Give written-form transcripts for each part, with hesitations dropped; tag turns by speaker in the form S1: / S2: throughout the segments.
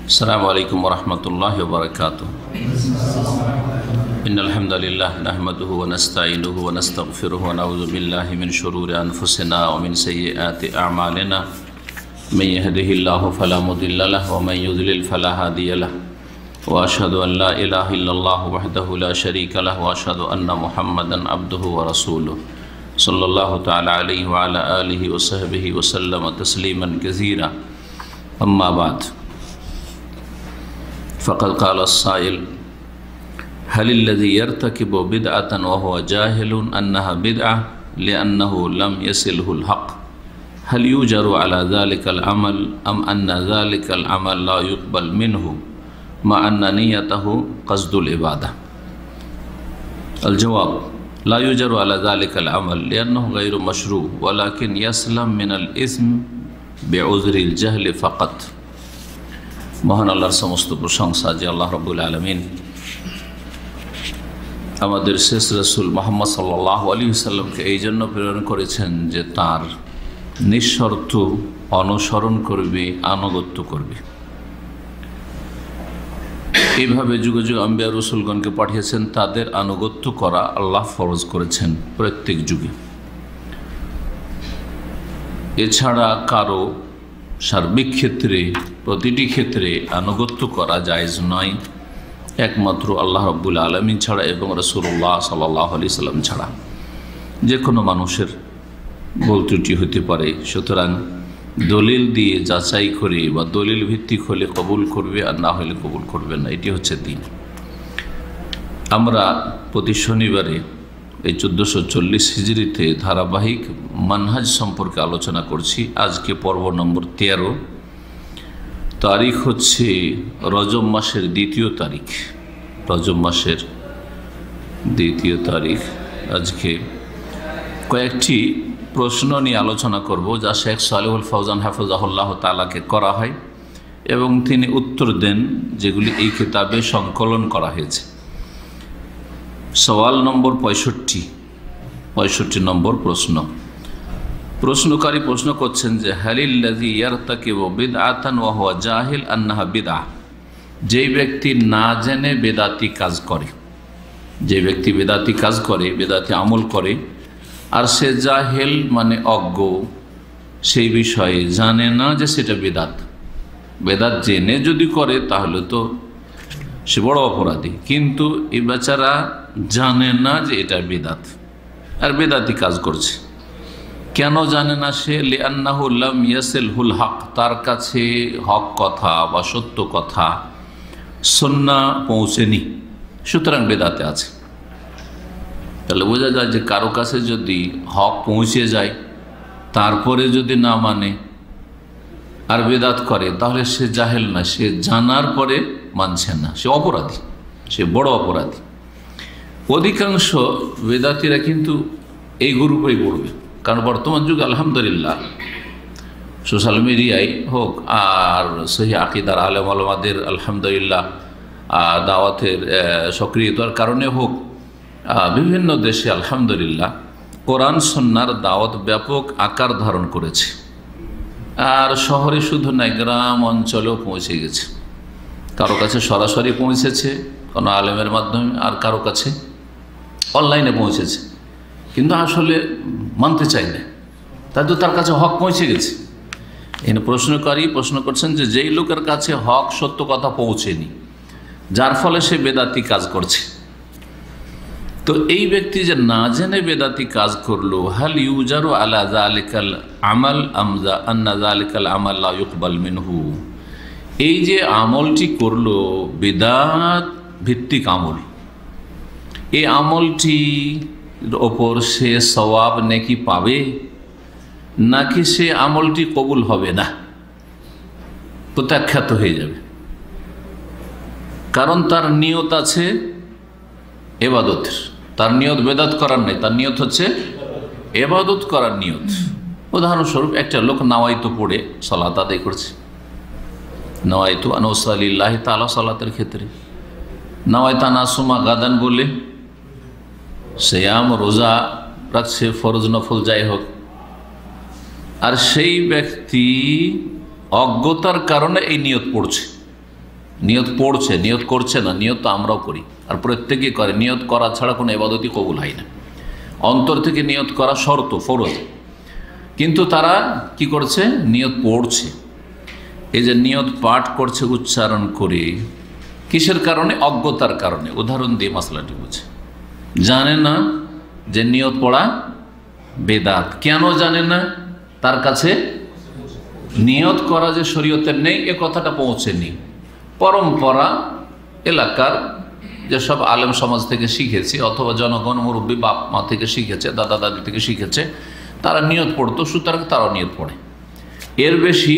S1: अस्सलामु अलैकुम वरहमतुल्लाहि वबरकातुहू। इन्नल हम्दुलिल्लाह नहमदुहु व नस्तईनुहु व नस्तगफिरुहु व नऊज़ु बिल्लाहि मिन शुरूरि अनफुसिना व मिन सय्यिआति अअमालिना। मन यहदिहिल्लाहु फला मुदिल्ल लहु व मन युद्लिल फला हादिय लहु व अशहदु अन ला इलाहा इल्लल्लाहु वहदहु ला शरीका लहु व अशहदु अन्न मुहम्मदन अब्दुहु व रसूलुहु सल्लल्लाहु तआला अलैहि व अला आलिहि व सहबिहि व सल्लम तस्लीमन कसीरा। अम्मा बाद फ़क़द क़ाल अस्साइल हलिल्लज़ी यर्तकिबु बिदअतन व हुवा जाहिलुन अन्नहा बिदअह लिअन्नहु लम यसिलहुल हक़ हल युजरु अला ज़ालिकल अमल अम अन्ना ज़ालिकल अमल ला युक़बल मिन्हु मा अन्ना नियतहु क़स्दुल इबादा। अल जवाब ला युजरु अला ज़ालिकल अमल लिअन्नहु गैरु मशरू वलाकिन यसलम मिनल इस्म बिउज़रिल जहल फ़क़त। মহান আল্লাহর সমস্ত প্রশংসা যে আল্লাহ রাব্বুল আলামিন আমাদের শেষ রাসূল মুহাম্মদ সাল্লাল্লাহু আলাইহি ওয়াসাল্লামকে এই জন্য প্রেরণ করেছেন যে তার নিঃশর্ত অনুসরণ করবে, আনুগত্য করবে। এইভাবে যুগে যুগে আম্বিয়া রাসূলগণকে পাঠিয়েছেন, তাদের আনুগত্য করা আল্লাহ ফরজ করেছেন প্রত্যেক যুগে। এছাড়া কারো সার্বিক ক্ষেত্রে প্রতিটি ক্ষেত্রে আনুগত্য করা জায়েজ নয়, একমাত্র আল্লাহ রাব্বুল আলামিন ছাড়া এবং রাসূলুল্লাহ সাল্লাল্লাহু আলাইহি সাল্লাম ছাড়া। যে কোনো মানুষের ভুল ত্রুটি হতে পারে, সুতরাং দলিল দিয়ে যাচাই করে বা দলিল ভিত্তিক হলে কবুল করবে, আর না হলে কবুল করবে না। এটি হচ্ছে দ্বীন। আমরা প্রতি শনিবারে এই 1440 হিজরিতে ধারাবাহিক মানহাজ সম্পর্কে আলোচনা করছি। আজকে পর্ব নম্বর 13। তারিখ হচ্ছে রজব মাসের 2য় তারিখ। রজব মাসের 2য় তারিখ। আজকে কয়েকটি প্রশ্ন নিয়ে আলোচনা করব, যা শেখ সালেহুল ফৌজান হাফিজাহুল্লাহ তাআলাকে করা হয় এবং তিনি উত্তর দেন, যেগুলি এই কিতাবে সংকলন করা হয়েছে। সওয়াল নম্বর 65 নম্বর প্রশ্ন। প্রশ্নকারী প্রশ্ন করছেন যে হালিল্লাযী ইয়ারতাকিবু বিদআতান ওয়া হুয়া জাহিল আন্নাহা বিদআহ। যেই ব্যক্তি না জেনে বেদাতি কাজ করে, যে ব্যক্তি বেদাতি কাজ করে, বেদাতি আমল করে, আর সে জাহেল মানে অজ্ঞ, সেই বিষয়ে জানে না যে সেটা বেদাত। বেদাত জেনে যদি করে তাহলে তো সে বড় অপরাধী, কিন্তু এই বেচারা জানে না যে এটা বেদাত আর বেদাতি কাজ করছে। কেন জানে না সে? লিআন্নাহু লাম ইয়াসিলহুল হক, তার কাছে হক কথা বা সত্য কথা সুন্নাহ পৌঁছেনি, সুতরাং বেদাতে আছে। তাহলে বোঝা যায় যে কারো কাছে যদি হক পৌঁছে যায়, তারপরে যদি না মানে আর বেদাত করে, তাহলে সে জাহেল না, সে জানার পরে মানছে না, সে অপরাধী, সে বড় অপরাধী। অধিকাংশ বেদাতিরা কিন্তু এই গ্রুপেই পড়বে, কারণ বর্তমান যুগে আলহামদুলিল্লাহ সোশ্যাল মিডিয়ায় হোক আর সহি আকিদার আলেম ওলামাদের আলহামদুলিল্লাহ দাওয়াতের সক্রিয়তার কারণে হোক, বিভিন্ন দেশে আলহামদুলিল্লাহ কোরআন সুন্নাহর দাওয়াত ব্যাপক আকার ধারণ করেছে। আর শহরে শুধু নয়, গ্রাম অঞ্চলেও পৌঁছে গেছে। কারো কাছে সরাসরি পৌঁছেছে কোনো আলেমের মাধ্যমে, আর কারো কাছে অনলাইনে পৌঁছেছে, কিন্তু আসলে মানতে চাই না, তাই তো তার কাছে হক পৌঁছে গেছে। এই প্রশ্নকারী প্রশ্ন করছেন যে যেই লোকের কাছে হক সত্য কথা পৌঁছেনি, যার ফলে সে বেদাতি কাজ করছে, তো এই ব্যক্তি যে না জেনে বেদাতি কাজ করলো, হাল ইউজারু আলা যালিকাল আমাল আমজা আন্না যালিকাল আমাল লা ইউকবাল মিনহু। এই যে আমলটি করলো বিদআত ভিত্তিক আমল, এই আমলটির ওপর সে সওয়াব নেকি পাবে, নাকি সে আমলটি কবুল হবে না, প্রত্যাখ্যাত হয়ে যাবে? কারণ তার নিয়ত আছে ইবাদতের, তার নিয়ত বেদাত করার নেই, তার নিয়ত হচ্ছে ইবাদত করার নিয়ত। উদাহরণস্বরূপ একটা লোক নাওয়াইতু পড়ে সালাত আদায় করছে, নাওয়াইতু আন উসাল্লিল্লাহি তাআলা, সালাতের ক্ষেত্রে নাওয়াইতু আন আসুমা গাদান বলে সিয়াম রোজা রাখছে, ফরজ নফল যাই হোক, আর সেই ব্যক্তি অজ্ঞতার কারণে এই নিয়ত পড়ছে, নিয়ত পড়ছে, নিয়ত করছে না, নিয়ত তো আমরাও করি আর প্রত্যেকেই করে। নিয়ত করা ছাড়া কোনো ইবাদতই কবুল হয় না। অন্তর থেকে নিয়ত করা শর্ত, ফরজ। কিন্তু তারা কি করছে? নিয়ত পড়ছে। এই যে নিয়ত পাঠ করছে উচ্চারণ করে, কিসের কারণে? অজ্ঞতার কারণে। উদাহরণ দিয়ে মাসলাটি বুঝে। জানে না যে নিয়ত পড়া বেদাত। কেন জানে না? তার কাছে নিয়ত করা যে শরীয়তের নেই এ কথাটা পৌঁছেনি। পরম্পরা, এলাকার যেসব আলেম সমাজ থেকে শিখেছে, অথবা জনগণ, মুরব্বী, বাপ মা থেকে শিখেছে, দাদা দাদি থেকে শিখেছে, তারা নিয়ত পড়তো, সুতরাং তারাও নিয়ত পড়ে। এর বেশি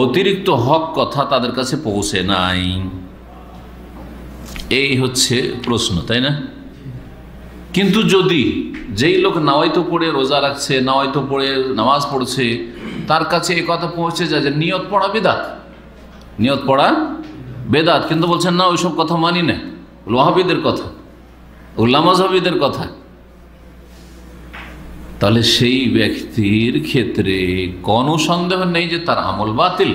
S1: অতিরিক্ত হক কথা তাদের কাছে পৌঁছে নাই। এই হচ্ছে প্রশ্ন, তাই না? কিন্তু যদি যেই লোক নাওয়াইতো পড়ে রোজা রাখছে, নাওয়াইতো পড়ে নামাজ পড়ছে, তার কাছে এই কথা পৌঁছে যায় যে নিয়ত পড়া বেদাত, নিয়ত পড়া বেদাত, কিন্তু বলছেন না ওইসব কথা মানি না, ওয়াহাবিদের কথা, উল্লামাজহাবিদের কথা, তাহলে সেই ব্যক্তির ক্ষেত্রে কোনো সন্দেহ নেই যে তার আমল বাতিল।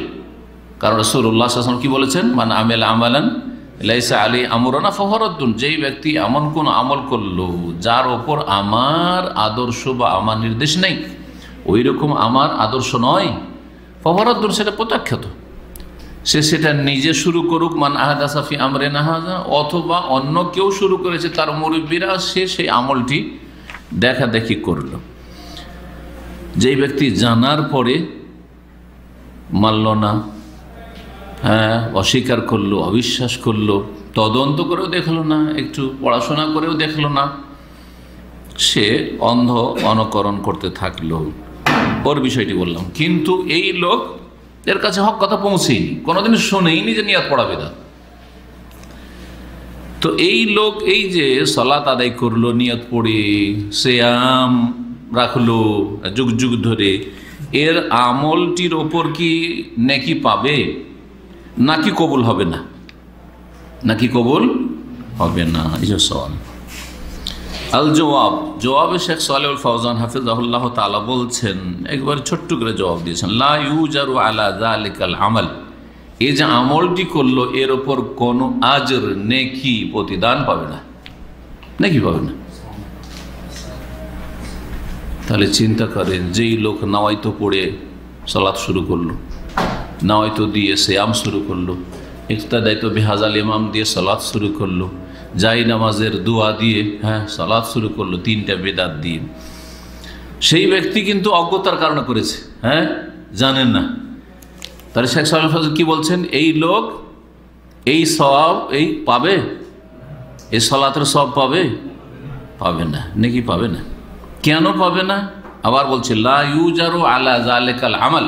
S1: কারণ রাসূলুল্লাহ সাল্লাল্লাহু আলাইহি ওয়াসাল্লাম কি বলেছেন? মান আমিলা আমালান লাইসা আলাইহি আমরুনা ফাহুয়া, যেই ব্যক্তি এমন কোন আমল করলো যার ওপর আমার আদর্শ বা আমার নির্দেশ নেই, ওই রকম আমার আদর্শ নয়, ফাহুয়া, সেটা প্রত্যাখ্যাত। সে সেটা নিজে শুরু করুক, মান আহাদাসা ফি আমরিনা হাযা, অথবা অন্য কেউ শুরু করেছে, তার মুরব্বীরা, সে সেই আমলটি দেখা দেখি করল। যেই ব্যক্তি জানার পরে মানল না, হ্যাঁ, অস্বীকার করলো, অবিশ্বাস করলো, তদন্ত করেও দেখলো না, একটু পড়াশোনা করেও দেখলো না, সে অন্ধ অনুকরণ করতে থাকলো, ওর বিষয়টি বললাম। কিন্তু এই লোক, এর কাছে হক কথা পৌঁছেইনি, কোনোদিন শোনেইনি যে নিয়ত পড়া বেদাত। তো এই লোক এই যে সালাত আদায় করলো নিয়ত পড়ে, সিয়াম রাখলো যুগ যুগ ধরে, এর আমলটির ওপর কি নেকি পাবে নাকি কবুল হবে না? নাকি কবুল হবে না? এই যে সওয়াল। আল জবাব, জবাবে শেখ সালেহুল ফাওজান হাফিজাহুল্লাহ তাআলা বলছেন, একবার ছোট্ট করে জবাব দিয়েছেন, লা ইউজারু আলা যালিকাল আমাল, এই যে আমলটি করলো এর ওপর কোনো আজর, নেকি, প্রতিদান পাবে না, নেকি পাবে না। তাহলে চিন্তা করেন, যেই লোক নাওয়াইতো পড়ে সালাত শুরু করলো, নাওয়াইতো দিয়ে সিয়াম শুরু করলো, ইক্তাদাইতো বিহাজাল ইমাম দিয়ে সালাত শুরু করলো, যাই নামাজের দোয়া দিয়ে, হ্যাঁ, সালাত শুরু করলো, তিনটা বেদাত দিয়ে, সেই ব্যক্তি কিন্তু অজ্ঞতার কারণে করেছে, হ্যাঁ, জানেন না। তাহলে শেখ সালেহ ফাজল কি বলছেন? এই লোক এই সওয়াব এই পাবে, এই সালাতের সওয়াব পাবে? পাবে না, নেকি পাবে না। কেন পাবে না? আবার বলছে, লা ইউজারু আলা যালিকাল আমাল,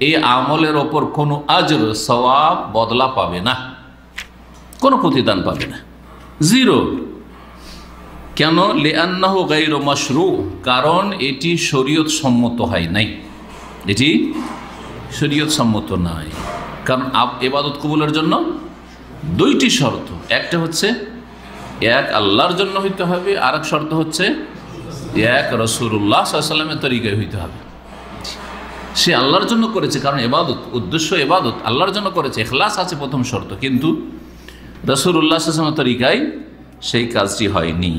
S1: এই আমলের ওপর কোনো আজর, সওয়াব, বদলা পাবে না, কোনো প্রতিদান পাবে না, জিরো। কেন? লিআন্নাহু গায়রু মাশরু, কারণ এটি শরীয়ত সম্মত হয় নাই, এটি শরীয়ত সম্মত নাই। কারণ ইবাদত কবুলের জন্য দুইটি শর্ত, একটা হচ্ছে এক আল্লাহর জন্য হইতে হবে, আর এক শর্ত হচ্ছে এক রাসূলুল্লাহ সাল্লাল্লাহু আলাইহি ওয়াসাল্লামের তরিকায় হইতে হবে। সে আল্লাহর জন্য করেছে, কারণ ইবাদত, উদ্দেশ্য ইবাদত আল্লাহর জন্য করেছে, ইখলাস আছে প্রথম শর্ত, কিন্তু রাসূলুল্লাহ সাল্লাল্লাহু আলাইহি ওয়াসাল্লামের তরিকায় সেই কাজটি হয়নি।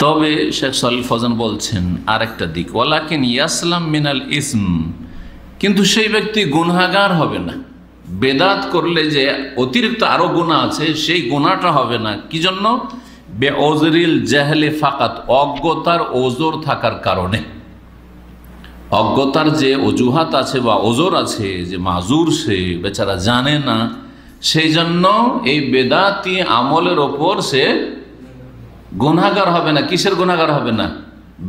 S1: তবে শেখ সালেহ ফাওজান বলছেন আরেকটা দিক, ওয়ালাকিন ইয়াসলাম মিনাল ইসম, কিন্তু সেই ব্যক্তি গুনাহগার হবে না। বেদাত করলে যে অতিরিক্ত আরো গুনাহ আছে, সেই গুনাহটা হবে না। কি জন্য? বেওজরিল জাহলে ফাকাত, অজ্ঞতার ওজর থাকার কারণে। অজ্ঞতার যে অজুহাত আছে বা ওজর আছে, যে মাজুর, সে বেচারা জানে না, সেই জন্য এই বেদাতি আমলের ওপর সে গুনাহগার হবে না। কিসের গুনাহগার হবে না?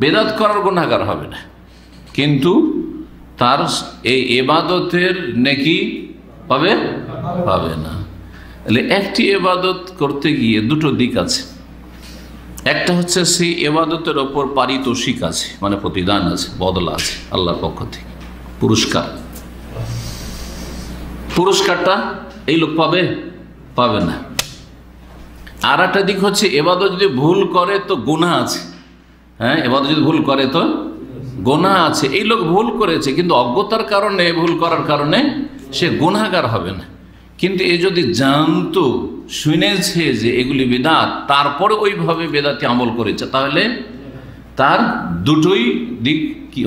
S1: বেদাত করার গুনাহগার হবে না, কিন্তু তার এই ইবাদতের নেকি পাবে পাবে না। তাহলে একটি ইবাদত করতে গিয়ে দুটো দিক আছে। একটা হচ্ছে সেই ইবাদতের ওপর পারিতোষিক আছে, মানে প্রতিদান আছে, বদলা আছে আল্লাহর পক্ষ থেকে, পুরস্কার। পুরস্কারটা এই লোক পাবে পাবে না। আর একটা দিক হচ্ছে ইবাদত যদি ভুল করে তো গুনাহ আছে, হ্যাঁ, ইবাদত যদি ভুল করে তো গুনাহ আছে। এই লোক ভুল করেছে, কিন্তু অজ্ঞতার কারণে, ভুল করার কারণে সে গুনাহগার হবে না। কিন্তু এ যদি জানতো, শুনেছে যে এগুলি বেদাত, তারপরে ওইভাবে বেদাতি আমল করেছে, তাহলে তার দুটোই দিক কি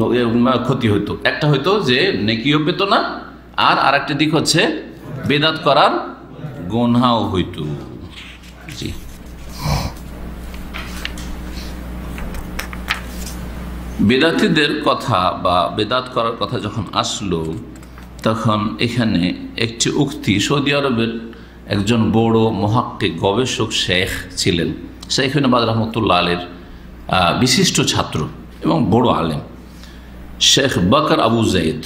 S1: ক্ষতি হতো। একটা হয়তো যে নেকিও পেত না, আর আরেকটা দিক হচ্ছে বেদাত করার গুনাহও হইতো। জি। বেদাতীদের কথা বা বেদাত করার কথা যখন আসলো, তখন এখানে একটি উক্তি সৌদি আরবের একজন বড় মুহাক্কিক গবেষক শেখ ছিলেন, শেখ ইবনে বাজ রাহমাতুল্লাহ আলাইহির বিশিষ্ট ছাত্র এবং বড় আলেম, শেখ বকর আবু যায়েদ।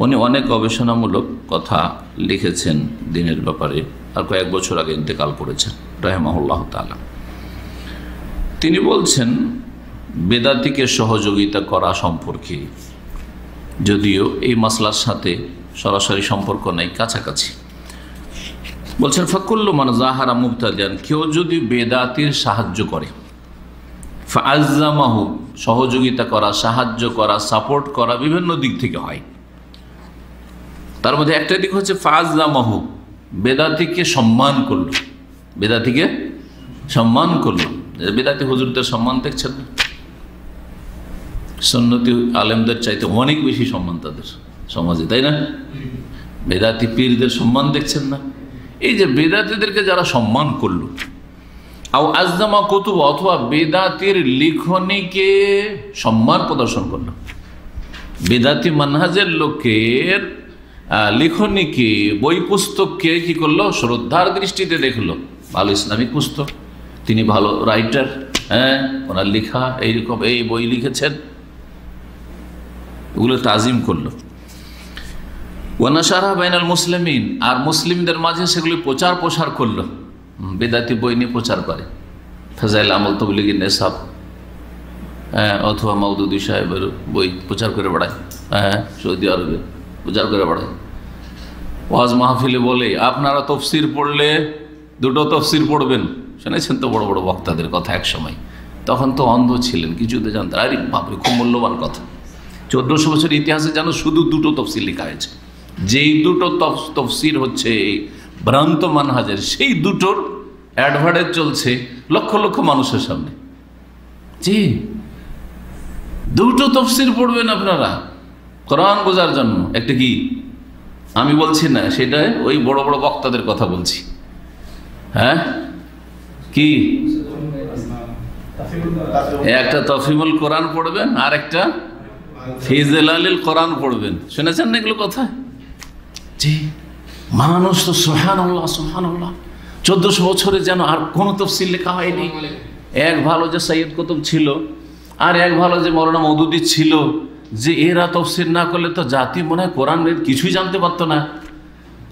S1: উনি অনেক গবেষণামূলক কথা লিখেছেন দিনের ব্যাপারে, আর কয়েক বছর আগে ইন্তেকাল করেছেন রাহিমাহুল্লাহ তাআলা। তিনি বলছেন বেদাতিকে সহযোগিতা করা সম্পর্কে, যদিও এই মাসলার সাথে সরাসরি সম্পর্ক নেই, কাছাকাছি। বলছেন ফাকুল্লু মান যাহারা মুবতাদিআন, কেউ যদি বেদাতির সাহায্য করে, ফাআজ্জামাহু, সহযোগিতা করা, সাহায্য করা, সাপোর্ট করা বিভিন্ন দিক থেকে হয়। তার মধ্যে একটা দিক হচ্ছে ফাআজ্জামাহু, বেদাতিকে সম্মান করল, বেদাতিকে সম্মান করল। বেদাতি হুজুরদের সম্মান দেখছেন না? সুন্নতি আলেমদের চাইতে অনেক বেশি সম্মান তাদের সমাজে, তাই না? বেদাতি পীরদের সম্মান দেখছেন না? এই যে বেদাতিদেরকে যারা সম্মান করলো, আও আজ্জামা কুতুব, অথবা বেদাতির লিখনীকে সম্মান প্রদর্শন করলো, বেদাতি মানহাজের লোকের লিখনীকে, বই পুস্তককে কি করলো? শ্রদ্ধার দৃষ্টিতে দেখলো, ভালো ইসলামিক পুস্তক, তিনি ভালো রাইটার, হ্যাঁ, ওনার লেখা এইরকম, এই বই লিখেছেন, ওগুলো তাজিম করলো। ওয়ানাশারা বাইনাল মুসলিমিন, আর মুসলিমদের মাঝে সেগুলি প্রচার প্রসার করলো। বেদাতি বই নিয়ে প্রচার করে, ফাজাইল আমল তবলিগি নেসাব, হ্যাঁ, অথবা মওদুদি সাহেবের বই প্রচার করে বেড়ায়, হ্যাঁ, সৌদি আরবে প্রচার করে বেড়ায়। ওয়াজ মাহফিলে বলে আপনারা তফসির পড়লে দুটো তফসির পড়বেন, শুনেছেন তো বড় বড় বক্তাদের কথা এক সময়। তখন তো অন্ধ ছিলেন, কিছুতে জানতেন, আরে বাপরে খুব মূল্যবান কথা। 1400 বছর ইতিহাসে যেন শুধু দুটো তফসির লেখা হয়েছে, যেই দুটো তফসির হচ্ছে ভ্রান্ত মানহাজের, সেই দুটোর অ্যাডভার্টাইজ চলছে লক্ষ লক্ষ মানুষের সামনে। জি, দুটো তফসির পড়বেন আপনারা কোরআন বোঝার জন্য। একটা কি আমি বলছি না, সেটা ওই বড় বড় বক্তাদের কথা বলছি। হ্যাঁ, কি একটা তফিমুল কোরআন পড়বেন, আর একটা ফিজলালিল কোরআন পড়বেন, শুনেছেন না এগুলো কথা? জি, মানুষ তো সুবহানাল্লাহ সুবহানাল্লাহ, 1400 বছরে যেন আর কোনো তফসির লেখা হয়নি। এক ভালো যে সৈয়দ কুতুব ছিল, আর এক ভালো যে মৌলানা মওদুদি ছিল, যে এরা তফসির না করলে তো জাতি মনে হয় কোরআনের কিছুই জানতে পারতো না।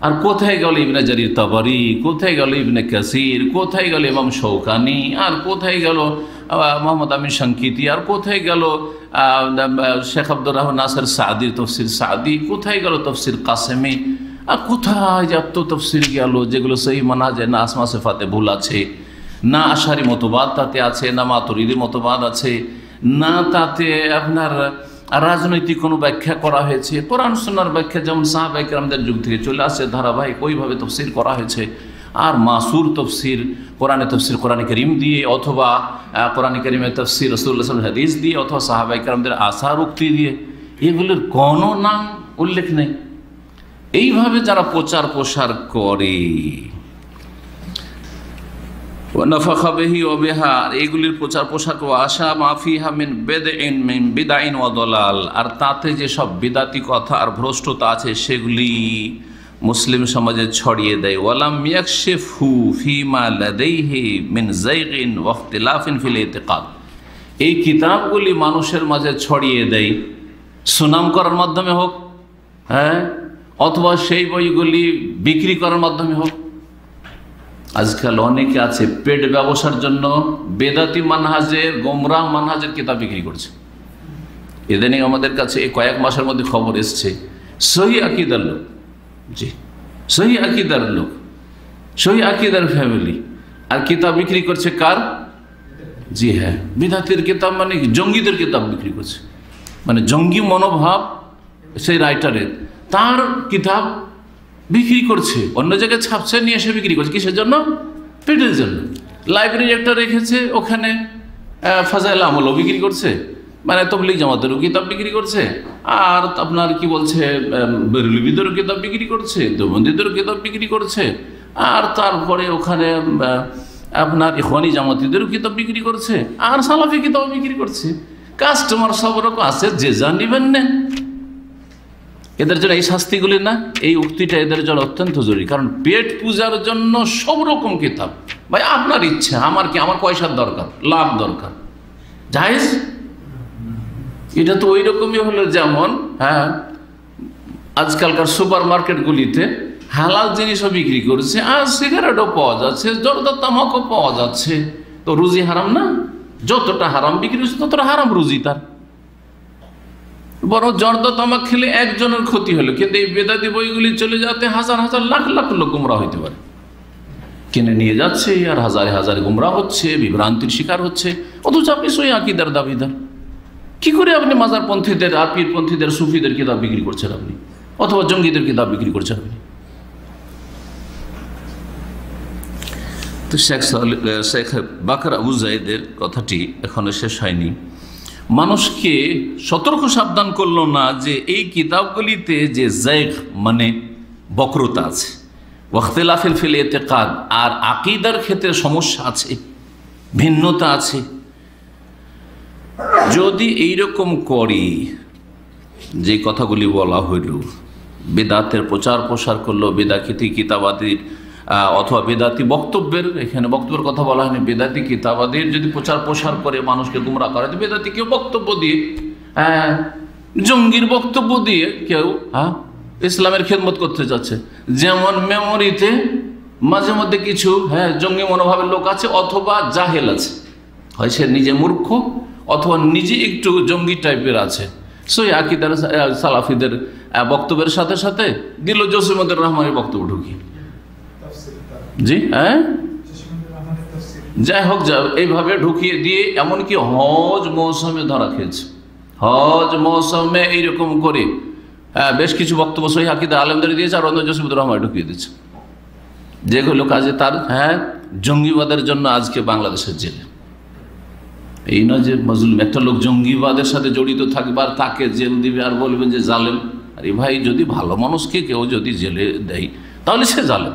S1: আর কোথায় গেল ইবনে জারির তাবারি, কোথায় গেল ইবনে কাসির, কোথায় গেল ইমাম শৌকানি, আর কোথায় গেল মোহাম্মদ আমিন শাঙ্কিতি, আর কোথায় গেল শেখ আব্দুর রহমান নাসির সাদির তফসির সাদি, কোথায় গেল তফসির কাসেমি, আর কোথায় যত তফসির গেল যেগুলো সহি মানহাজে, না আসমা সিফাতে ভুল আছে, না আশারি মতবাদ তাতে আছে, না মাতুরিদি মতবাদ আছে, না তাতে আপনার রাজনৈতিক কোনো ব্যাখ্যা করা হয়েছে। কোরআন সুন্নাহর ব্যাখ্যা যেমন সাহাবায়ে কেরামদের যুগ থেকে চলে আসছে ধারাবাহিক, ওইভাবে তফসির করা হয়েছে। আর মাসুর তফসির, কোরআনে তফসির কোরআনে কারীম দিয়ে, অথবা কোরআনে কারীমের তফসির রাসূলুল্লাহ সাল্লাল্লাহু আলাইহি ওয়াসাল্লাম হাদিস দিয়ে, অথবা সাহাবায়ে কেরামদের আসার উক্তি দিয়ে, এগুলোর কোনো নাম উল্লেখ নেই। এইভাবে যারা প্রচার প্রসার করে, ওয়ানাফাখা বিহি ওয়া বিহা, এইগুলির প্রচার প্রসার, আশা মাফিহা মিন বিদআইন ওয়া দালাল, আর তাতে যে সব বিদাতি কথা আর ভ্রষ্টতা আছে সেগুলি মুসলিম সমাজে ছড়িয়ে দেয়। ওয়ালাম ইয়াকশিফহু ফিমা লাদাইহি মিন যায়গিন ওয়া ইখতিলাফিন ফিল ইতিকাদ, এই কিতাবগুলি মানুষের মাঝে ছড়িয়ে দেয় সুনাম করার মাধ্যমে হোক, হ্যাঁ, অথবা সেই বইগুলি বিক্রি করার মাধ্যমে হোক। আজকাল অনেকে আছে পেট ব্যবসার জন্য বেদাতি মানহাজের, গোমরাহ মানহাজের কিতাব বিক্রি করছে। ইদানিং আমাদের কাছে এই কয়েক মাসের মধ্যে খবর এসছে, সহি আকীদার লোক, জি সহি আকীদার লোক, সহি আকীদার ফ্যামিলি, আর কিতাব বিক্রি করছে কার? জি হ্যাঁ, বিদাতির কিতাব, মানে জঙ্গিদের কিতাব বিক্রি করছে, মানে জঙ্গি মনোভাব সেই রাইটারের। তার কিতাব বিক্রি করছে, অন্য জায়গায় ছাপছে, নিয়ে এসে বিক্রি করছে। কিসের জন্য? পেটের জন্য। লাইব্রেরি একটা রেখেছে, ওখানে ফাজাইল আমলও বিক্রি করছে, মানে তবলিগ জামাতেরও কিতাব বিক্রি করছে, আর আপনার কি বলছে বেরুলিবিদেরও কিতাব বিক্রি করছে, দেওবন্দিদেরও কিতাব বিক্রি করছে, আর তারপরে ওখানে আপনার ইখওয়ানি জামাতিদেরও কিতাব বিক্রি করছে, আর সালাফি কিতাব বিক্রি করছে। কাস্টমার সব রকম আছে, যে যা নিবেন নেন। এদের জন্য এই শাস্তিগুলি না, এই উক্তিটা এদের জন্য অত্যন্ত জরুরি। কারণ পেট পূজার জন্য সব রকম কিতাব, ভাই আপনার ইচ্ছা, আমার কি, আমার পয়সার দরকার, লাভ দরকার, জায়েজ। এটা তো ওই রকমই হলো যেমন আজকালকার সুপার মার্কেটগুলিতে হালাল জিনিসও বিক্রি করছে, আর সিগারেটও পাওয়া যাচ্ছে, জর্দা তামাকও পাওয়া যাচ্ছে। তো রুজি হারাম না? যতটা হারাম বিক্রি হচ্ছে ততটা হারাম রুজি তার। বরং জর্দা তামাক খেলে একজনের ক্ষতি হলো, কিন্তু এই বেদাতি বইগুলি চলে যাতে হাজার হাজার লাখ লাখ লোক গুমরা হইতে পারে, কিনে নিয়ে যাচ্ছে, আর হাজারে হাজারে গুমরা হচ্ছে, বিভ্রান্তির শিকার হচ্ছে। অথচ আপনি সই আকীদার দাবিদার, কি করে আপনি মাজারপন্থীদের আর পীরপন্থীদের সুফিদের কিতাব বিক্রি করছেন আপনি, অথবা জঙ্গিদের কিতাব বিক্রি করছেন আপনি? তো শেখ বাকর আবু জাইদের কথাটি এখনো শেষ হয়নি। মানুষকে সতর্ক সাবধান করলো না যে এই কিতাবগুলিতে যে জায়গ মানে বক্রতা আছে, ওয়াখতিলাফিল ফিল ইতিকাদ, আর আকীদার ক্ষেত্রে সমস্যা আছে, ভিন্নতা আছে। যদি এইরকম করি, যে কথাগুলি বলা হইল, বেদাতের প্রচার প্রসার করলো, বেদাতি কিতাবাদির অথবা বেদাতি বক্তব্যের, এখানে বক্তব্যের কথা বলা হয়নি, বেদাতি কিতাবাদির যদি প্রচার প্রসার করে মানুষকে গুমরা করে, তো বেদাতি কেউ বক্তব্য দিয়ে, জঙ্গির বক্তব্য দিয়ে কেউ ইসলামের খেদমত করতে যাচ্ছে। যেমন মেমোরিতে মাঝে মধ্যে কিছু জঙ্গি মনোভাবের লোক আছে, অথবা জাহেল আছে, হয় সে নিজে মূর্খ অথবা নিজে একটু জঙ্গি টাইপের আছে। সই আকীদার সালাফিদের বক্তব্যের সাথে সাথে দিল জসিমুদ্দিন রহমানের বক্তব্য ঢুকিয়ে, জি যাই হোক, এইভাবে ঢুকিয়ে দিয়ে এমনকি হজ মৌসুমে ধরা খেয়েছে। হজ মৌসুমে এইরকম করে বেশ কিছু বক্তব্য সহিহ আকীদা আলেমদের দিয়েছে, আর অন্য জসিমুদ্দিন রহমান ঢুকিয়ে দিচ্ছে, যেগুলো কাজে তার জঙ্গিবাদের জন্য আজকে বাংলাদেশের জেলে। এই নয় যে মজলুম একটা লোক জঙ্গিবাদের সাথে জড়িত থাকবে আর তাকে জেল দিবে আর বলবেন যে জালেম। আরে ভাই, যদি ভালো মানুষকে কেউ যদি জেলে দেয় তাহলে সে জালেম,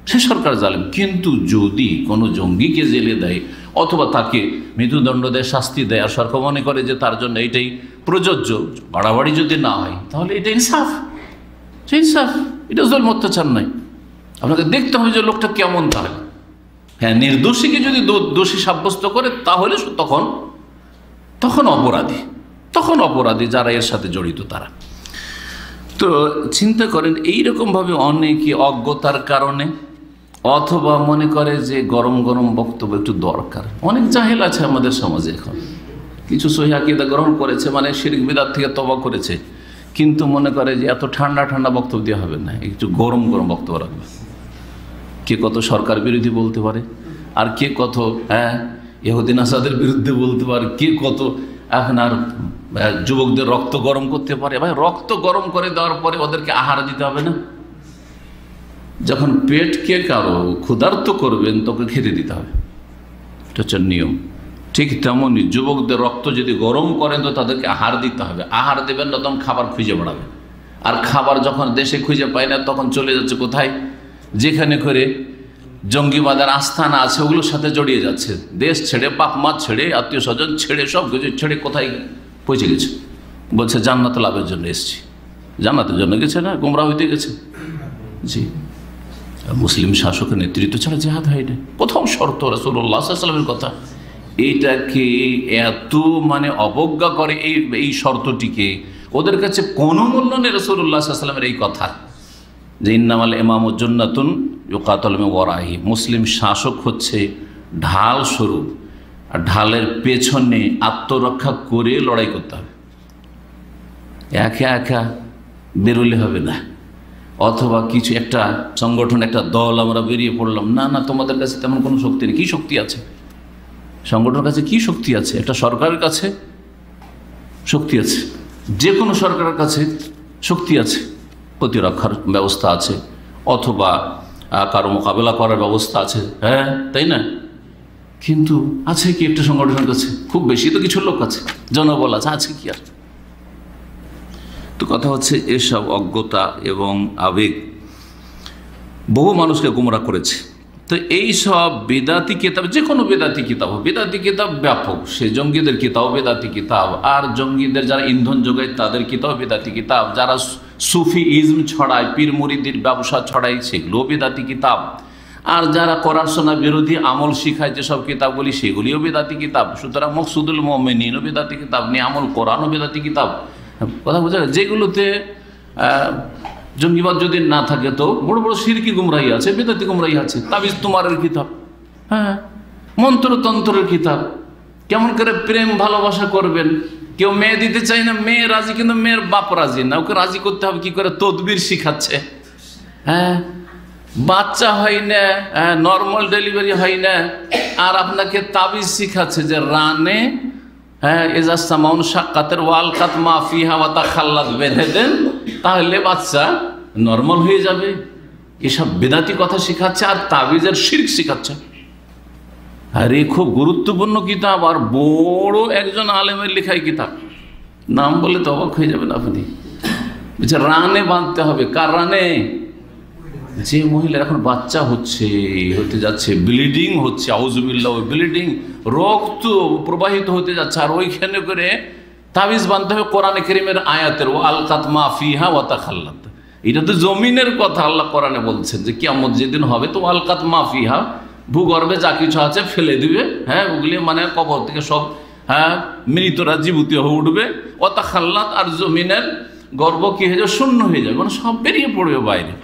S1: সে সরকার জালেম। কিন্তু যদি কোনো জঙ্গিকে জেলে দেয় অথবা তাকে মৃত্যুদণ্ড দেয়, শাস্তি দেয়, আর সরকার মনে করে যে তার জন্য এইটাই প্রযোজ্য, বাড়াবাড়ি যদি না হয়, তাহলে এটা ইনসাফ, সে ইনসাফ, এটা জুলম অত্যাচার নয়। আপনাকে দেখতে হবে যে লোকটা কেমন। তাহলে নির্দোষীকে যদি দোষী সাব্যস্ত করে তাহলে তখন অপরাধী যারা এর সাথে জড়িত তারা। তো চিন্তা করেন, এইরকমভাবে অনেকে অজ্ঞতার কারণে অথবা মনে করে যে গরম গরম বক্তব্য একটু দরকার। অনেক জাহেল আছে আমাদের সমাজে, এখন কিছু সহিহ আকীদা গ্রহণ করেছে, মানে শিরক বিদআত থেকে তওবা করেছে, কিন্তু মনে করে যে এত ঠান্ডা ঠান্ডা বক্তব্য দেওয়া হবে না, একটু গরম গরম বক্তব্য রাখবে। কে কত সরকার বিরোধী বলতে পারে, আর কে কত ইহুদি নাসাদের বিরুদ্ধে বলতে পারে, কে কত আপনার যুবকদের রক্ত গরম করতে পারে। ভাই, রক্ত গরম করে দেওয়ার পরে ওদেরকে আহার দিতে হবে না? যখন পেটকে কারো ক্ষুধার্ত করবেন তোকে খেতে দিতে হবে, এটা হচ্ছে নিয়ম। ঠিক তেমনই যুবকদের রক্ত যদি গরম করেন তো তাদেরকে আহার দিতে হবে। আহার দেবেন না তখন খাবার খুঁজে বেড়াবে, আর খাবার যখন দেশে খুঁজে পায় না তখন চলে যাচ্ছে কোথায়? যেখানে করে জঙ্গিবাদের আস্থানা আছে ওগুলোর সাথে জড়িয়ে যাচ্ছে। দেশ ছেড়ে, বাপ মা ছেড়ে, আত্মীয় স্বজন ছেড়ে, সব কিছু ছেড়ে কোথায় পৌঁছে গেছে? বলছে জান্নাত লাভের জন্য এসেছি। জান্নাতের জন্য গেছে না, গোমরা হইতে গেছে। জি, মুসলিম শাসকের নেতৃত্ব ছাড়া জিহাদ হয় না, প্রথম শর্ত রাসূলুল্লাহ সাল্লাল্লাহু আলাইহি ওয়াসাল্লামের কথা। এইটাকে এত মানে অবজ্ঞা করে এই শর্তটিকে, ওদের কাছে কোনো মূল্য নেই রাসূলুল্লাহ সাল্লাল্লাহু আলাইহি ওয়াসাল্লামের এই কথার, যে ইন্নামাল ইমামু জান্নাতুন ইউকাতালু মিন ওয়ারাইহি। মুসলিম শাসক হচ্ছে ঢাল স্বরূপ, আর ঢালের পেছনে আত্মরক্ষা করে লড়াই করতে হবে, একা একা বেরোলে হবে না। অথবা কিছু একটা সংগঠন, একটা দল আমরা বেরিয়ে পড়লাম, না না তোমাদের কাছে তেমন কোনো শক্তি নেই। কী শক্তি আছে সংগঠনের কাছে? কী শক্তি আছে? একটা সরকারের কাছে শক্তি আছে, যে কোনো সরকারের কাছে শক্তি আছে। প্রতিরক্ষার ব্যবস্থা আছে, অথবা কারো মোকাবেলা করার ব্যবস্থা আছে, হ্যাঁ তাই না? কিন্তু আছে কি একটা সংগঠনের কাছে? খুব বেশি তো কিছু লোক আছে, জনবল আছে কি আর? তো কথা হচ্ছে এসব অজ্ঞতা এবং আবেগ বহু মানুষকে গুমরাহ করেছে। তো এই সব বেদাতি কিতাব, যে কোনো বেদাতি কিতাব, বেদাতি কিতাব ব্যাপক, সে জঙ্গিদের কিতাব বেদাতি কিতাব, আর জঙ্গিদের যারা ইন্ধন যোগায় তাদের কিতাব বেদাতি কিতাব, যারা সুফি ইজম ছড়ায়, পীর মুরিদির ব্যবসা ছড়ায়, সেগুলো বেদাতি কিতাব, আর যারা কোরআন সুন্নাহ বিরোধী আমল শিখায় যেসব কিতাবগুলি, সেগুলিও বেদাতি কিতাব। সুতরাং মকসুদুল মুমিনিনও বেদাতি কিতাব, নিয়ামুল কোরআনও বেদাতি কিতাব। কথা বোঝা যায়? যেগুলোতে জঙ্গিবাদ যদি না থাকে তো বড় বড় শিরকি গুমরাহি আছে, বেদাতি গুমরাহি আছে। তাবিজ তোমারের কিতাব, হ্যাঁ, মন্ত্রতন্ত্রের কিতাব, কেমন করে প্রেম ভালোবাসা করবেন। কেউ মেয়ে দিতে চায় না, মেয়ে রাজি, কিন্তু মেয়ের বাপ রাজি না, ওকে রাজি করতে হবে কি করে, তদবির শিখাচ্ছে। হ্যাঁ, বাচ্চা হয় না, নর্মাল ডেলিভারি হয় না, আর আপনাকে তাবিজ শিখাচ্ছে যে রানে, হ্যাঁ, এজাসামাউন সাক্কাতের ওয়ালকাত মাফিহা ওয়া তাখাল্লাত বেঁধে দেন, তাহলে বাচ্চা নর্মাল হয়ে যাবে। এসব বেদাতি কথা শিখাচ্ছে, আর তাবিজের শিরক শিখাচ্ছে। আরে খুব গুরুত্বপূর্ণ কিতাব, আর বড় একজন আলেমের লেখাই কিতাব, নাম বলে তো অবাক হয়ে যাবেন আপনি। বলছে রানে বাঁধতে হবে। কার রানে? যে মহিলার এখন বাচ্চা হতে যাচ্ছে, ব্লিডিং হচ্ছে, আউযুবিল্লাহ, ব্লিডিং, রক্ত প্রবাহিত হতে যাচ্ছে, আর ওইখানে করে তাবিজ বাঁধতে হবে কোরআনে কারীমের আয়াতের, ও আলকাত মা ফিহা ওয়া তাখাল্লাত। এটা তো জমিনের কথা, আল্লাহ কোরআনে বলছেন যে কিয়ামত যেদিন হবে তো আলকাত মা ফিহা, ভূগর্ভে যা কিছু আছে ফেলে দিবে, হ্যাঁ, ওগুলি মানে কবর থেকে সব, হ্যাঁ, মৃতরা জীবিত হয়ে উঠবে, ওয়া তাখাল্লাত, আর জমিনের গর্ভ কি হয়ে যাবে, শূন্য হয়ে যাবে, মানে সব বেরিয়ে পড়বে বাইরে।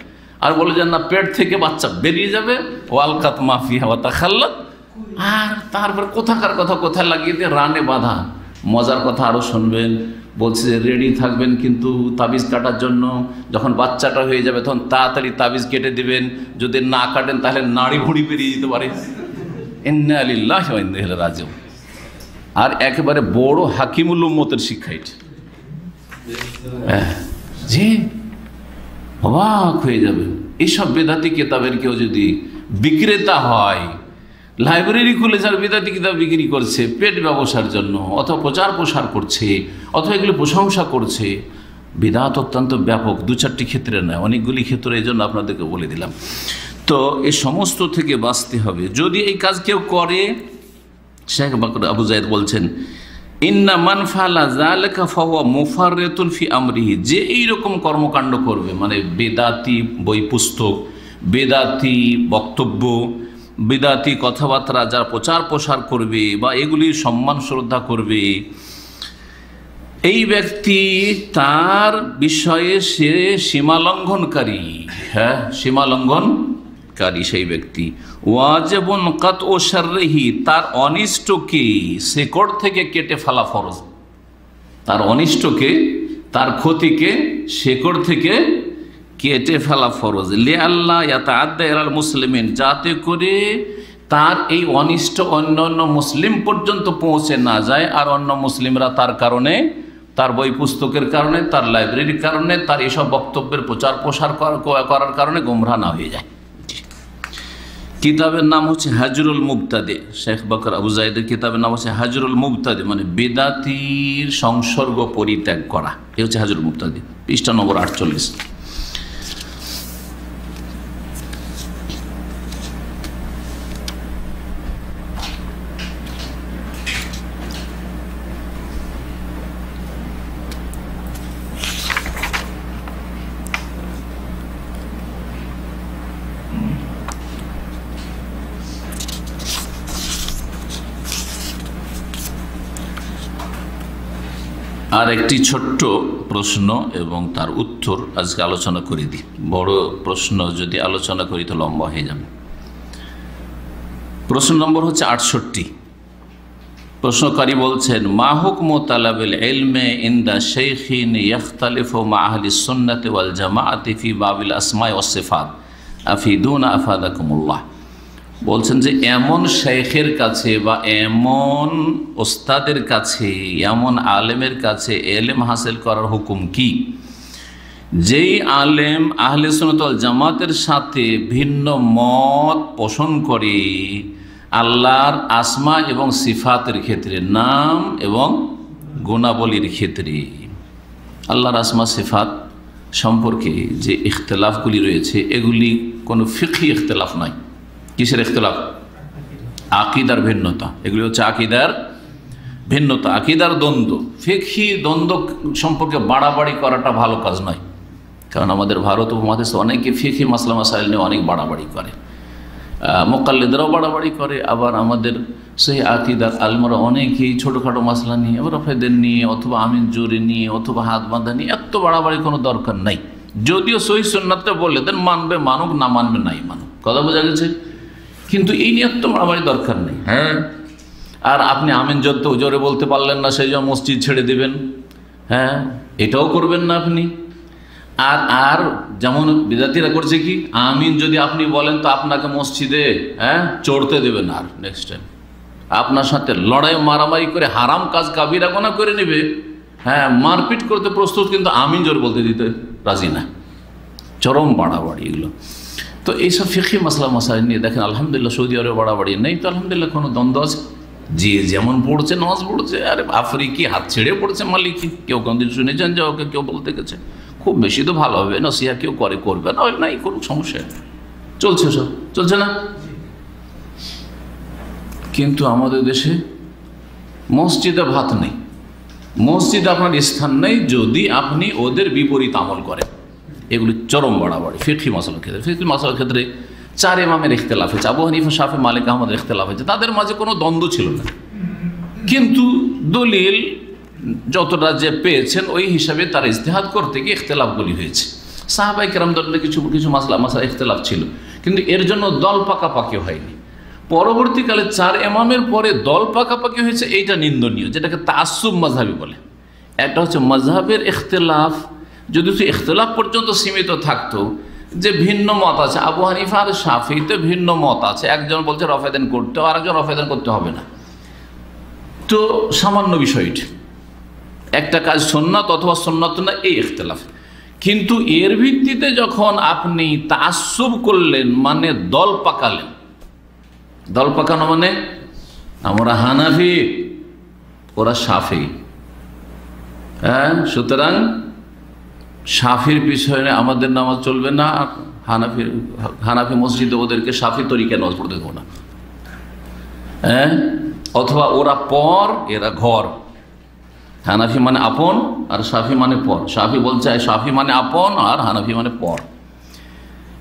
S1: আর বলে যে না, পেট থেকে বাচ্চা বেরিয়ে যাবে, ওয়ালকাত মাফিহা ওয়া তাখাল্লাত। আর তারপর কোথাকার কথা কোথায় লাগিয়ে দিয়ে রানে বাঁধা। মজার কথা আরও শুনবেন, বলছে যে রেডি থাকবেন কিন্তু তাবিজ কাটার জন্য, যখন বাচ্চাটা হয়ে যাবে তখন তাড়াতাড়ি তাবিজ কেটে দিবেন, যদি না কাটেন তাহলে নাড়ি ভুঁড়ি বেরিয়ে যেতে পারে। ইন্না লিল্লাহি ওয়া ইন্না ইলাইহি রাজিউন। আর একেবারে বড় হাকিমুল উম্মতের শিক্ষা এটা। জি, অবাক হয়ে যাবে। এইসব বেদাতি কিতাবের কেউ যদি বিক্রেতা হয়, লাইব্রেরি খুলে যার বেদাতি কিতাব বিক্রি করছে পেট ব্যবসার জন্য, অথবা প্রচার প্রসার করছে, অথবা এগুলি প্রশংসা করছে, বিদাত অত্যন্ত ব্যাপক, দু চারটি ক্ষেত্রে নয়, অনেকগুলি ক্ষেত্রে, এই জন্য আপনাদেরকে বলে দিলাম। তো এই সমস্ত থেকে বাঁচতে হবে। যদি এই কাজ কেউ করে, শেখ বকর আবু যায়েদ বলছেন, ইন্না মান ফালা যালিকা ফাহুয়া মুফাররিতুন ফি আমরিহি, যে এইরকম কর্মকাণ্ড করবে, মানে বেদাতি বই পুস্তক, বেদাতি বক্তব্য, বেদাতি কথাবার্তা যারা প্রচার প্রসার করবে বা এগুলি সম্মান শ্রদ্ধা করবে, এই ব্যক্তি তার বিষয়ে সে সীমালঙ্ঘনকারী, হ্যাঁ, সীমালঙ্ঘনকারী সেই ব্যক্তি। ওয়াজিবুন কাতউ শাররিহি, তার অনিষ্টকে শেকড় থেকে কেটে ফেলা ফরজ, তার অনিষ্টকে, তার ক্ষতিকে শেকড় থেকে কেটে ফেলা ফরজ। লিআল্লাহ ইয়াতাআদ্দা ইলাল মুসলিমিন, যাতে করে তার এই অনিষ্ট অন্য অন্য মুসলিম পর্যন্ত পৌঁছে না যায়, আর অন্য মুসলিমরা তার কারণে, তার বই পুস্তকের কারণে, তার লাইব্রেরির কারণে, তার এইসব বক্তব্যের প্রচার প্রসার করার কারণে গোমরাহ না হয়ে যায়। কিতাবের নাম হচ্ছে হাজরুল মুবতাদি, শেখ বকর আবু যায়েদের কিতাবের নাম হচ্ছে হাজরুল মুবতাদি, মানে বেদাতির সংসর্গ পরিত্যাগ করা, এই হচ্ছে হাজরুল মুবতাদি, পৃষ্ঠা নম্বর 48। আর একটি ছোট্ট প্রশ্ন এবং তার উত্তর আজকে আলোচনা করে দিই। বড় প্রশ্ন যদি আলোচনা করি তো লম্বা হয়ে যাবে। প্রশ্ন নম্বর হচ্ছে 68। প্রশ্নকারী বলছেন, মা হুকমু তালাবিল ইলমি ইনদা শাইখিন ইখতালিফু মা আহলিস সুন্নাতি ওয়াল জামাআতি ফি বাবিল আসমা'i ওয়াস সিফাত আফিদুনা আফাদাকুমুল্লাহ। বলছেন যে এমন শেখের কাছে বা এমন ওস্তাদের কাছে, এমন আলেমের কাছে এলেম হাসিল করার হুকুম কি, যেই আলেম আহলে সুন্নাত ওয়াল জামাতের সাথে ভিন্ন মত পোষণ করে আল্লাহর আসমা এবং সিফাতের ক্ষেত্রে, নাম এবং গুণাবলীর ক্ষেত্রে, আল্লাহর আসমা সিফাত সম্পর্কে যে ইখতলাফগুলি রয়েছে এগুলি কোনো ফিকহি ইখতলাফ নয়। কিসের ইখতলাফ? আকীদার ভিন্নতা। এগুলি হচ্ছে আকীদার ভিন্নতা, আকীদার দ্বন্দ্ব। ফিকহি দ্বন্দ্ব সম্পর্কে বাড়াবাড়ি করাটা ভালো কাজ নয়, কারণ আমাদের ভারত উপমহাদেশে অনেকে ফিকহি মাসলা মাসাইল নিয়ে অনেক বাড়াবাড়ি করে, মুকাল্লিদরাও বাড়াবাড়ি করে, আবার আমাদের সেই আকীদার আলেমরা অনেকেই ছোটোখাটো মাসলা নিয়ে, আবার রফেদের নিয়ে, অথবা আমিন জোরে নিয়ে, অথবা হাত বাঁধা নিয়ে এত বাড়াবাড়ি কোনো দরকার নাই। যদিও সহিহ সুন্নাতে বললে দেন মানবে মানুক, না মানবে নাই মানুক, কথা বোঝা গেছে। কিন্তু এই নিয়ে এত বাড়াবাড়ি দরকার নেই। হ্যাঁ, আর আপনি আমিন জোরে বলতে পারলেন না সেই জন্য মসজিদ ছেড়ে দেবেন, হ্যাঁ এটাও করবেন না আপনি। আর যেমন বিদাতিরা করছে কি, আমিন যদি আপনি বলেন তো আপনাকে মসজিদে চড়তে দেবেন, আর নেক্সট টাইম আপনার সাথে লড়াই মারামারি করে হারাম কাজ কাবিরা গুনাহ করে নেবে, হ্যাঁ মারপিট করতে প্রস্তুত, কিন্তু আমিন জোরে বলতে দিতে রাজি না। চরম বাড়াবাড়ি এগুলো। তো এইসব ফিকহি মাসলা মাসাইল নিয়ে দেখেন আলহামদুলিল্লাহ সৌদি আরবে বাড়াবাড়ি নেই তো, আলহামদুলিল্লাহ কোনো দ্বন্দ্ব আছে। যে যেমন পড়ছে নামাজ পড়ছে, আরে আফ্রিকি হাত ছেড়ে পড়ছে মালিকি, কেউ কোনদিন শুনেছেন যে ওকে কেউ বলতে গেছে খুব বেশি তো ভালো হবে, নসিহা কেউ করবে না, নাই কোনো সমস্যা, চলছে সব চলছে না। কিন্তু আমাদের দেশে মসজিদে ভাত নেই, মসজিদে আপনার স্থান নেই যদি আপনি ওদের বিপরীত আমল করেন। এগুলি চরম বাড়াবাড়ি ফিকহি মাসলার ক্ষেত্রে। ফিকহি মাসলার ক্ষেত্রে 4 ইমামের ইখতিলাফ হয়েছে, আবু হানিফা, শাফি, মালিক, আহমদের ইখতিলাফ হয়েছে, তাদের মাঝে কোনো দ্বন্দ্ব ছিল না, কিন্তু দলিল যতটা যে পেয়েছেন ওই হিসাবে তারা ইজতিহাদ করতে গিয়ে ইখতিলাফগুলি হয়েছে। সাহাবায়ে কেরাম দলে কিছু মাসলা ইখতিলাফ ছিল, কিন্তু এর জন্য দল পাকাপাকি হয়নি। পরবর্তীকালে 4 ইমামের পরে দল পাকাপাকি হয়েছে, এইটা নিন্দনীয়, যেটাকে তাআসসুব মাযহাবি বলে। একটা হচ্ছে মাযহাবের ইখতিলাফ, যদি ইখতিলাফ পর্যন্ত সীমিত থাকতো, যে ভিন্ন মত আছে, আবু হানিফা আর শাফিতে ভিন্ন মত আছে, একজন বলছে রফেদান করতে, আর একজন রফেদান করতে হবে না, তো সামান্য বিষয়টি, একটা কাজ সুন্নাত অথবা সুন্নাত না, এই ইখতিলাফ। কিন্তু এর ভিত্তিতে যখন আপনি তাআসসুব করলেন, মানে দল পাকালেন, দল পাকানো মানে আমরা হানাফি ওরা শাফি, হ্যাঁ সুতরাং শাফির পিছনে আমাদের নামাজ চলবে না, হানাফি মসজিদে ওদেরকে শাফি তরিকায় নামাজ পড়তে দেবো না, হ্যাঁ অথবা ওরা পর এরা ঘর। হানাফি মানে আপন আর শাফি মানে পর। শাফি বলছে শাফি মানে আপন আর হানাফি মানে পর।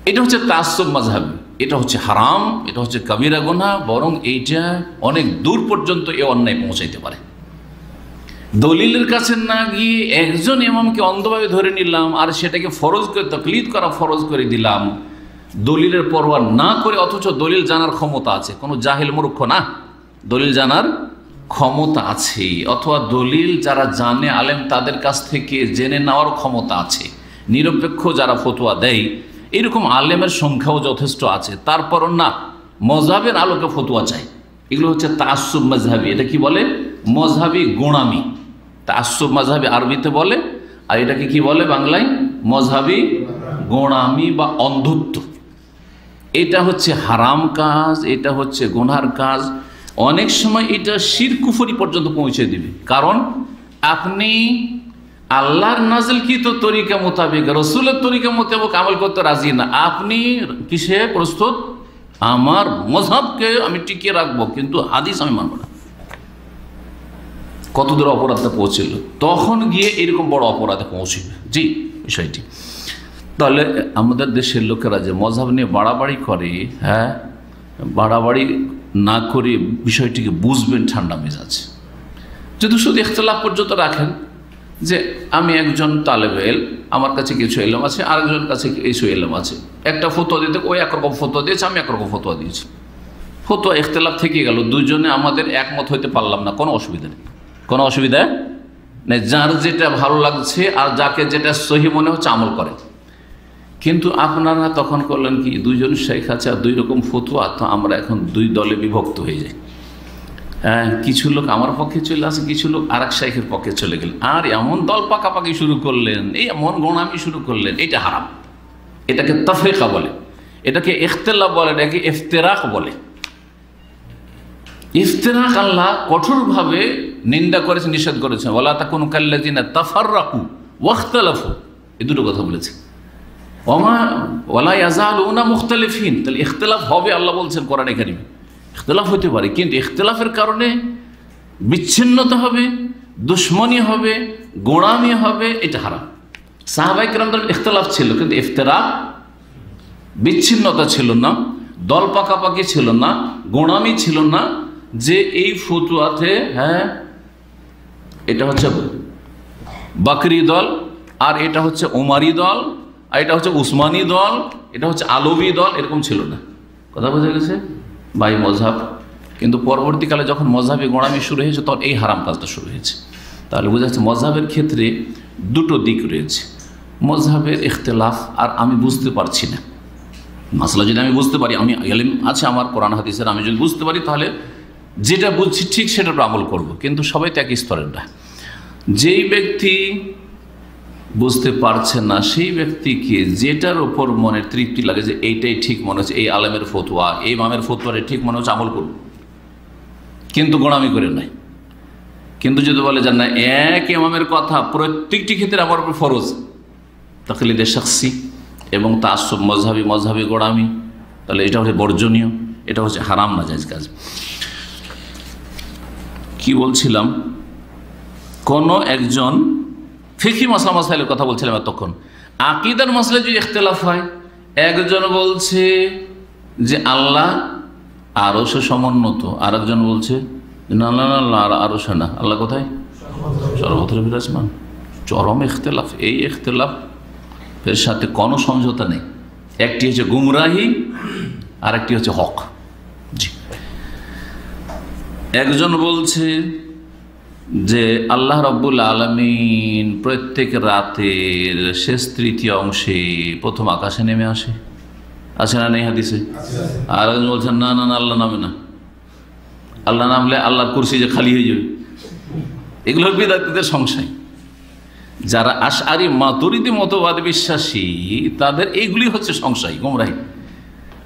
S1: এটা হচ্ছে তাআসসুব মাযহাবী, এটা হচ্ছে হারাম, এটা হচ্ছে কবিরা গুনাহ, বরং এইটা অনেক দূর পর্যন্ত এ অন্যায় পৌঁছাইতে পারে। দলিলের কাছে না গিয়ে একজন ইমামকে অন্ধভাবে ধরে নিলাম আর সেটাকে ফরজ করে তাকলিদ করা ফরজ করে দিলাম, দলিলের পরোয়া না করে, অথচ দলিল জানার ক্ষমতা আছে, কোনো জাহিল মূর্খ না, দলিল জানার ক্ষমতা আছে, অথবা দলিল যারা জানে আলেম তাদের কাছ থেকে জেনে নেওয়ার ক্ষমতা আছে, নিরপেক্ষ যারা ফতোয়া দেয় এরকম আলেমের সংখ্যাও যথেষ্ট আছে, তারপরও না মযহাবের আলোকে ফতোয়া চাই। এগুলো হচ্ছে তাআসসুব মাযহাবী। এটা কি বলে? মযহাবী গোঁড়ামি। তাআসসুব মাযহাবী আরবিতে বলে, আর এটাকে কি বলে বাংলায়? মযহাবী গোঁড়ামি বা অন্ধত্ব। এটা হচ্ছে হারাম কাজ, এটা হচ্ছে গুনার কাজ। অনেক সময় এটা শিরক কুফরি পর্যন্ত পৌঁছে দিবে, কারণ আপনি আল্লাহর নাজিলকৃত তরিকা মোতাবেক, রসুলের তরিকা মোতাবেক আমল করতে রাজি না, আপনি কিসে প্রস্তুত? আমার মযহাবকে আমি টিকিয়ে রাখবো, কিন্তু হাদিস আমি মানব না। কত দূর অপরাধটা পৌঁছিল, তখন গিয়ে এরকম বড় অপরাধে পৌঁছবে। জি, বিষয়টি তাহলে আমাদের দেশের লোকেরা যে মযহাব নিয়ে বাড়াবাড়ি করে, হ্যাঁ বাড়াবাড়ি না করে বিষয়টিকে বুঝবেন ঠান্ডা মেজাজ। যদি শুধু ইখতিলাফ পর্যন্ত রাখেন যে আমি একজন তালেবে ইলম, আমার কাছে কিছু ইলম আছে, আরেকজনের কাছে কিছু ইলম আছে, একটা ফতোয়া দিতে ওই একরকম ফতোয়া দিয়েছে, আমি একরকম ফতোয়া দিয়েছি, ফতোয়া ইখতিলাফ থেকে গেল, দুজনে আমাদের একমত হইতে পারলাম না, কোনো অসুবিধা নেই, কোনো অসুবিধা নেই। যার যেটা ভালো লাগছে আর যাকে যেটা সহি মনে হচ্ছে আমল করে। কিন্তু আপনারা তখন করলেন কি, দুইজন শেখ আছে আর দুই রকম ফতোয়া, তো আমরা এখন দুই দলে বিভক্ত হয়ে যাই। কিছু লোক আমার পক্ষে চলে আসে, কিছু লোক আর এক শাইখের পক্ষে চলে গেলেন, আর এমন দল পাকাপাকি শুরু করলেন, এই এমন গোঁড়ামি শুরু করলেন। এটা হারাম, এটাকে তাফরিকা বলে, এটাকে ইখতিলাফ বলে, এটাকে ইফতিরাক বলে। ইফতিরাক আল্লাহ কঠোরভাবে নিন্দা করেছে, নিষেধ করেছে। ওয়ালা তাকুনু কাল্লাযিনা তাফাররাকু ওয়াখতালাফু, এই দুটো কথা বলেছে। ওয়ালা ইয়াযালুনা মুখতালিফিন, তাহলে ইখতিলাফ হবে আল্লাহ বলছেন কোরআনে কারিমে। ইখতিলাফ হতে পারে, কিন্তু ইখতিলাফের কারণে বিচ্ছিন্নতা হবে, দুশ্মনী হবে, গোঁড়ামি হবে, এটা হারাম। সাহাবায়ে কেরামদের ইখতিলাফ ছিল, কিন্তু ইফতিরাক, বিচ্ছিন্নতা ছিল না, দল পাকাপাকি ছিল না, গোঁড়ামি ছিল না, যে এই ফতুয়াতে এটা হচ্ছে বাকরি দল, আর এটা হচ্ছে উমারি দল, আর এটা হচ্ছে উসমানী দল, এটা হচ্ছে আলবি দল, এরকম ছিল না। কথা বোঝা গেছে ভাই? মজহাব, কিন্তু পরবর্তীকালে যখন মজহাবে গোঁড়ামি শুরু হয়েছে তখন এই হারাম কাজটা শুরু হয়েছে। তাহলে বোঝা যাচ্ছে মজহাবের ক্ষেত্রে দুটো দিক রয়েছে। মজহাবের ইখতিলাফ আর আমি বুঝতে পারছি না, মাসলা যদি আমি বুঝতে পারি, আমি ইলম আছে আমার কোরআন হাদিসের, আমি যদি বুঝতে পারি তাহলে যেটা বুঝছি ঠিক সেটার আমল করব। কিন্তু সবাই তো এক স্তরের না। যেই ব্যক্তি বুঝতে পারছে না সেই ব্যক্তিকে যেটার ওপর মনের তৃপ্তি লাগে, যে এইটাই ঠিক মনে হচ্ছে, এই আলেমের ফতোয়া, এই ইমামের ফতোয়াটা ঠিক মনে হচ্ছে, আমল করব, কিন্তু গোঁড়ামি করে নাই। কিন্তু যদি বলে যে না, এক ইমামের কথা প্রত্যেকটি ক্ষেত্রে আমার উপর ফরজ, তাকলিদে শাখসি এবং তাআসসুব মজহাবি গোঁড়ামি, তাহলে এটা হচ্ছে বর্জনীয়, এটা হচ্ছে হারাম নাজায়েজ কাজ। কি বলছিলাম? কোন একজন ফিকহি মাসাইলের কথা বলছিলাম এতক্ষণ। আকীদার মাসলায় যদি ইখতিলাফ হয়, একজন বলছে যে আল্লাহ আরশে সমুন্নত, আর একজন বলছে না না না আরশে না, আল্লাহ কোথায়? সর্বত্র বিরাজমান। চরম ইখতিলাফ। এই ইখতিলাফ এর সাথে কোনো সমঝোতা নেই। একটি হচ্ছে গুমরাহি আর একটি হচ্ছে হক। জি, একজন বলছে যে আল্লাহ রাব্বুল আলামিন প্রত্যেক রাতের শেষ তৃতীয় অংশে প্রথম আকাশে নেমে আসে, আছে না নেই হাদিসে? আর একজন বলছেন না না না, আল্লাহ নামে না, আল্লাহ নামলে আল্লাহর কুরসি যে খালি হয়ে যাবে। এগুলো বিদআতীদের সংশয়। যারা আশআরী মাতুরিদি মতবাদ বিশ্বাসী, তাদের এইগুলি হচ্ছে সংশয়, গোমরাহি।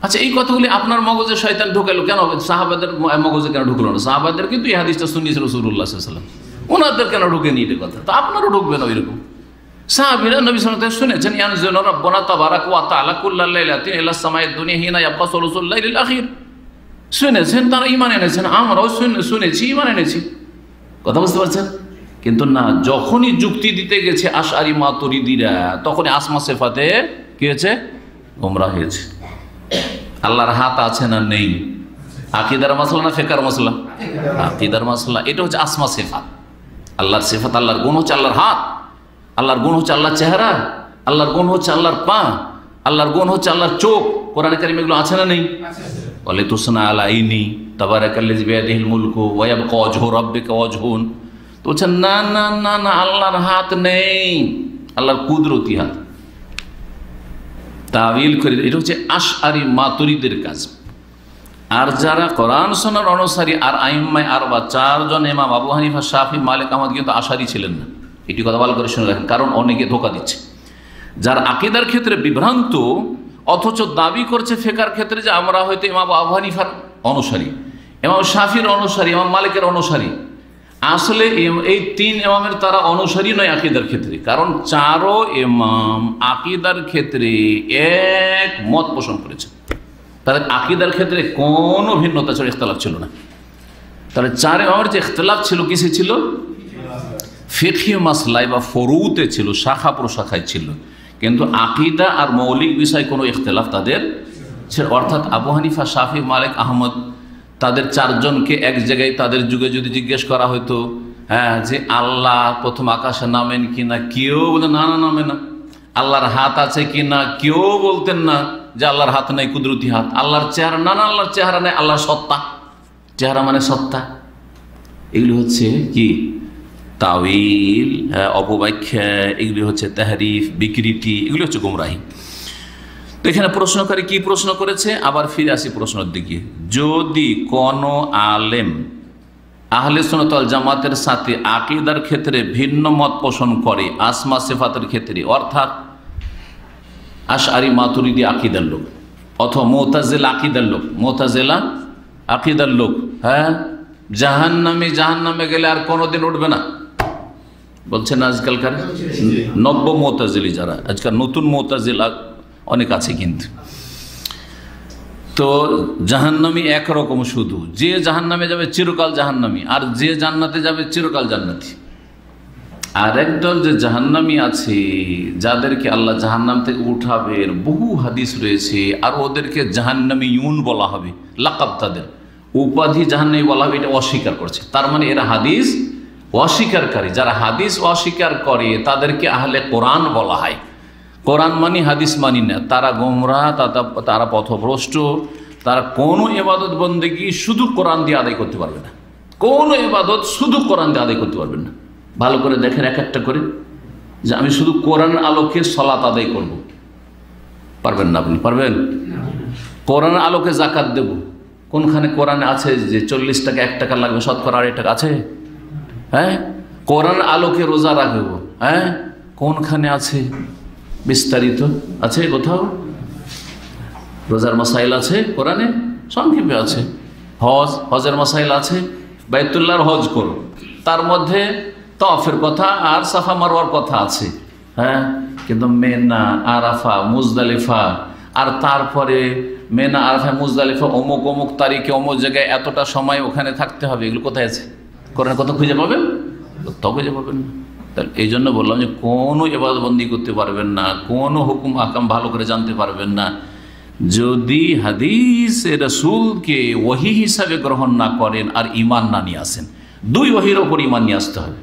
S1: আচ্ছা, এই কথাগুলি আপনার মগজে শয়তান ঢুকাইলো কেন? সাহাবাদের মগজে কেন ঢুকলো না? সাহাবাদের কিন্তু এই হাদিসটা শুনিয়েছে রাসূলুল্লাহ সাল্লাল্লাহু আলাইহি ওয়াসাল্লাম, ওনাদের কেন ঢুকেনি এটা কথা? তো আপনারও ঢুকবে না ওইরকম। সাহাবীরা নবী সাল্লাল্লাহু আলাইহি ওয়াসাল্লাম শুনেছেন, ইয়ানজিলু রাব্বুনা তাবারাকা ওয়া তাআলা কুল্লাল লাইলাতিন ইলা সামাইদ দুনিয়া হিনা ইয়াবকা সুলুসুল লাইলিল আখির, শুনেছেন, তারা ঈমান এনেছেন, আমরাও শুনেছি, ঈমান এনেছি। কথা বুঝতে পারছেন? কিন্তু না, যখনই যুক্তি দিতে গেছে আশআরী মাতুরিদিরা, তখনই আসমা সিফাতে কি হয়েছে? গোমরাহ হয়েছে। আল্লাহর হাত আছে না নেই, আকীদার মাসলা না ফিকহের মাসলা? আকীদার মাসলা। এটা হচ্ছে আসমা সিফাত। আল্লাহর সিফাত, আল্লাহর গুণ হচ্ছে আল্লাহর হাত, আল্লাহর গুণ হচ্ছে আল্লাহর চেহারা, আল্লাহর গুণ হচ্ছে আল্লাহর পা, আল্লাহর গুণ হচ্ছে আল্লাহর চোখ। কোরআনে কারিমে এগুলো আছে না নেই? বলে তুসনা আলা আইনি তাবারাকাল্লাযী বিয়াদিহিল মুলকু ওয়া ইয়াবকা ওয়াজহু রাব্বিকা ওয়াজহুন। তো বলছেন না না না না, আল্লাহর হাত নেই, আল্লাহর কুদরতি হাত। তাবিল করে, এটা হচ্ছে আশআরী মাতুরিদের কাজ। আর যারা কোরআন সুন্নাহর অনুসারী আর আইম্মায়ে আরবা, চারজন ইমাম আবু হানিফা, শাফি, মালিক, আহমদ কিন্তু আশআরী ছিলেন না। এটি কথা ভালো করে শুনে রাখেন, কারণ অনেকে ধোঁকা দিচ্ছে। যার আকীদার ক্ষেত্রে বিভ্রান্ত, অথচ দাবি করছে ফিকহের ক্ষেত্রে যে আমরা হয়তো ইমাম আবু হানিফার অনুসারী, ইমাম শাফির অনুসারী, ইমাম মালিকের অনুসারী। আসলে এই তিন ইমামের তারা অনুসারী নয় আকীদার ক্ষেত্রে, কারণ চারো ইমাম আকীদার ক্ষেত্রে এক মত পোষণ করেছে। তাদের আকীদার ক্ষেত্রে কোনো ভিন্নতা ছিল, ইখতিলাফ ছিল না। তাহলে চার ইমামের যে ইখতিলাফ ছিল, কিসে ছিল? ফিকহি মাসলায় বা ফরুতে ছিল, শাখা প্রশাখায় ছিল। কিন্তু আকীদা আর মৌলিক বিষয় কোনো ইখতিলাফ তাদের ছিল। অর্থাৎ আবু হানিফা, শাফি, মালিক, আহমদ, তাদের চারজনকে এক জায়গায় তাদের যুগে যদি জিজ্ঞেস করা হতো যে আল্লাহ প্রথম আকাশে নামেন কিনা, কেউ বলতেন না না নামে না। আল্লাহর হাত আছে কিনা, কেউ বলতেন না যে আল্লাহর হাত নেই, কুদরতি হাত। আল্লাহর চেহারা, না না আল্লাহর চেহারা নেই, আল্লাহর সত্তা, চেহারা মানে সত্তা। এগুলি হচ্ছে কি? তাওয়িল, অপব্যাখ্যা, এগুলি হচ্ছে তাহরিফ, বিকৃতি, এগুলি হচ্ছে গুমরাহি। তো এখানে প্রশ্নকারী কি প্রশ্ন করেছে? আবার ফিরে আসি প্রশ্নের দিকে। যদি কোনো আলেম আহলে সুন্নাত ওয়াল জামাতের সাথে আকীদার ক্ষেত্রে ভিন্ন মত পোষণ করে আসমা সিফাতের ক্ষেত্রে, অর্থাৎ আশআরী মাতুরিদি আকীদার লোক অথবা মুতাজিলা আকীদার লোক, মুতাজিলা আকীদার লোক, হ্যাঁ, জাহান্নামে গেলে আর কোনোদিন উঠবে না বলছেন আজকালকার নব্য মুতাজিলি যারা, আজকাল নতুন মুতাজিলা অনেক আছে। কিন্তু তো জাহান্নামী একরকম, শুধু যে জাহান্নামে যাবে চিরকাল জাহান্নামী, আর যে জান্নাতে যাবে চিরকাল জান্নাতি। আর একদল যে জাহান্নামী আছে যাদেরকে আল্লাহ জাহান্নাম থেকে উঠাবেন, বহু হাদিস রয়েছে, আর ওদেরকে জাহান্নামীয়ুন বলা হবে, লাকাব তাদের উপাধি জাহান্নামী বলা হবে, এটা অস্বীকার করছে। তার মানে এরা হাদিস অস্বীকারী। যারা হাদিস অস্বীকার করে তাদেরকে আহলে কোরআন বলা হয়। কোরআন মানি হাদিস মানি না, তারা গোমরাহ, তারা পথভ্রষ্ট, তারা কোনো ইবাদত বন্দেগী শুধু কোরআন দিয়ে আদায় করতে পারবে না, কোনো ইবাদত শুধু কোরআন দিয়ে আদায় করতে পারবেন না। ভালো করে দেখেন এক একটা করে, যে আমি শুধু কোরআন আলোকে সালাত আদায় করব, পারবেন না। আপনি পারবেন? কোরআন আলোকে যাকাত দেব, কোনখানে কোরআনে আছে যে 40 টাকা 1 টাকা লাগবে, শতকরা 2.5 টাকা আছে? হ্যাঁ, কোরআন আলোকে রোজা রাখব, হ্যাঁ, কোনখানে আছে? বিস্তারিত আছে কোথাও? রোজার মাসাইল আছে কোরআনে, সংক্ষেপে আছে। হজের মাসাইল আছে, বাইতুল্লাহর হজ করো, তার মধ্যে তওয়াফের কথা আর সাফা মারওয়ার কথা আছে, হ্যাঁ, কিন্তু মেনা, আরাফা, মুজদালিফা, আর তারপরে মেনা, আরাফা, মুজদালিফা অমুক অমুক তারিখে অমুক জায়গায় এতটা সময় ওখানে থাকতে হবে, এগুলো কোথায় আছে? কোরআনে কত খুঁজে পাবেন? তো খুঁজে পাবেন না। তাহলে এই জন্য বললাম যে কোনো ইবাদতবন্দি করতে পারবেন না, কোনো হুকুম আকাম ভালো করে জানতে পারবেন না যদি হাদিস রাসূলকে ওহী হিসাবে গ্রহণ না করেন আর ঈমান না নিয়ে আসেন। 2 ওহীর ওপর ঈমান নিয়ে আসতে হবে,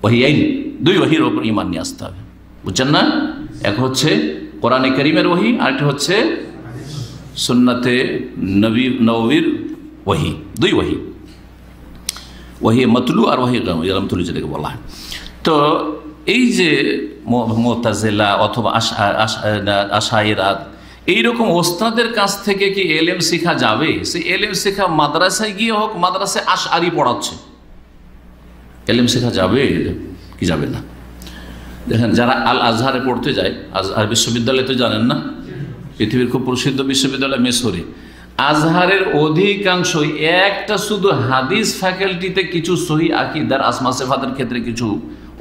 S1: ওহী আইন 2 ওহীর ওপর ঈমান নিয়ে আসতে হবে, বুঝছেন না? এক হচ্ছে কোরআনে কারীমের ওহী, আর একটা হচ্ছে সুন্নতে নববীর ওহী। 2 ওহী, ওহী মাতলু আর ওহী গায়রুল যেটাকে বলা হয়। তো এই যে মুতাজিলা অথবা আশাইরা, এইরকম ওস্তাদের কাছ থেকে কি এলেম শেখা যাবে? সে এলেম শেখা মাদ্রাসায় গিয়ে হোক, মাদ্রাসায় আশআরী পড়াচ্ছে, এলেম শেখা যাবে কি যাবে না? দেখেন, যারা আল আজহারে পড়তে যায়, আজহার বিশ্ববিদ্যালয় তো জানেন না, পৃথিবীর খুব প্রসিদ্ধ বিশ্ববিদ্যালয় মিশরে, আজহারের অধিকাংশই একটা শুধু হাদিস ফ্যাকাল্টিতে কিছু সহি আকীদার আসমা সিফাতের ক্ষেত্রে কিছু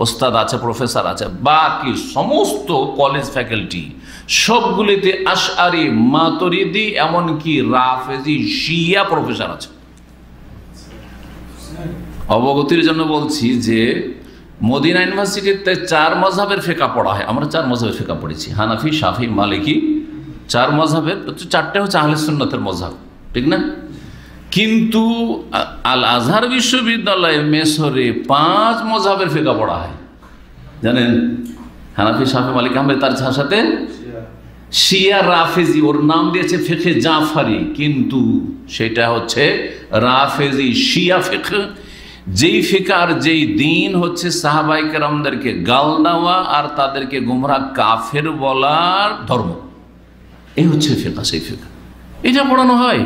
S1: ওস্তাদ আছে, প্রফেসর আছে, বাকি সমস্ত কলেজ ফ্যাকাল্টি সবগুলিতে আশআরী, মাতুরিদি, এমনকি রাফেজি, শিয়া প্রফেসর আছে। অবগতির জন্য বলছি যে মদিনা ইউনিভার্সিটিতে 4 মাযহাবের ফিকহ পড়া হয়। আমরা 4 মাযহাবের ফিকহ পড়েছি, হানাফি, শাফি, মালিকি, 4 মাযহাবের, 4টে হচ্ছে আহলে সুন্নাতের মাযহাব, ঠিক না? কিন্তু আল আজহার বিশ্ববিদ্যালয়ে মিশরে 5 মাযহাবের ফিকহ পড়া হয়, জানেন? হানাফি, শাফি, মালিকি, হাম্বলি, তার সাথে শিয়া, রাফেজি, ওর নাম দিয়েছে ফিকহে জাফরি, কিন্তু সেটা হচ্ছে রাফেজি শিয়া ফিকহ। যেই ফিকহ আর যেই দিন হচ্ছে সাহাবায়ে কেরামদেরকে গাল দেওয়া আর তাদেরকে গুমরাহ কাফের বলার ধর্ম, এই হচ্ছে ফিকহ। সেই ফিকহ এটা পড়ানো হয়,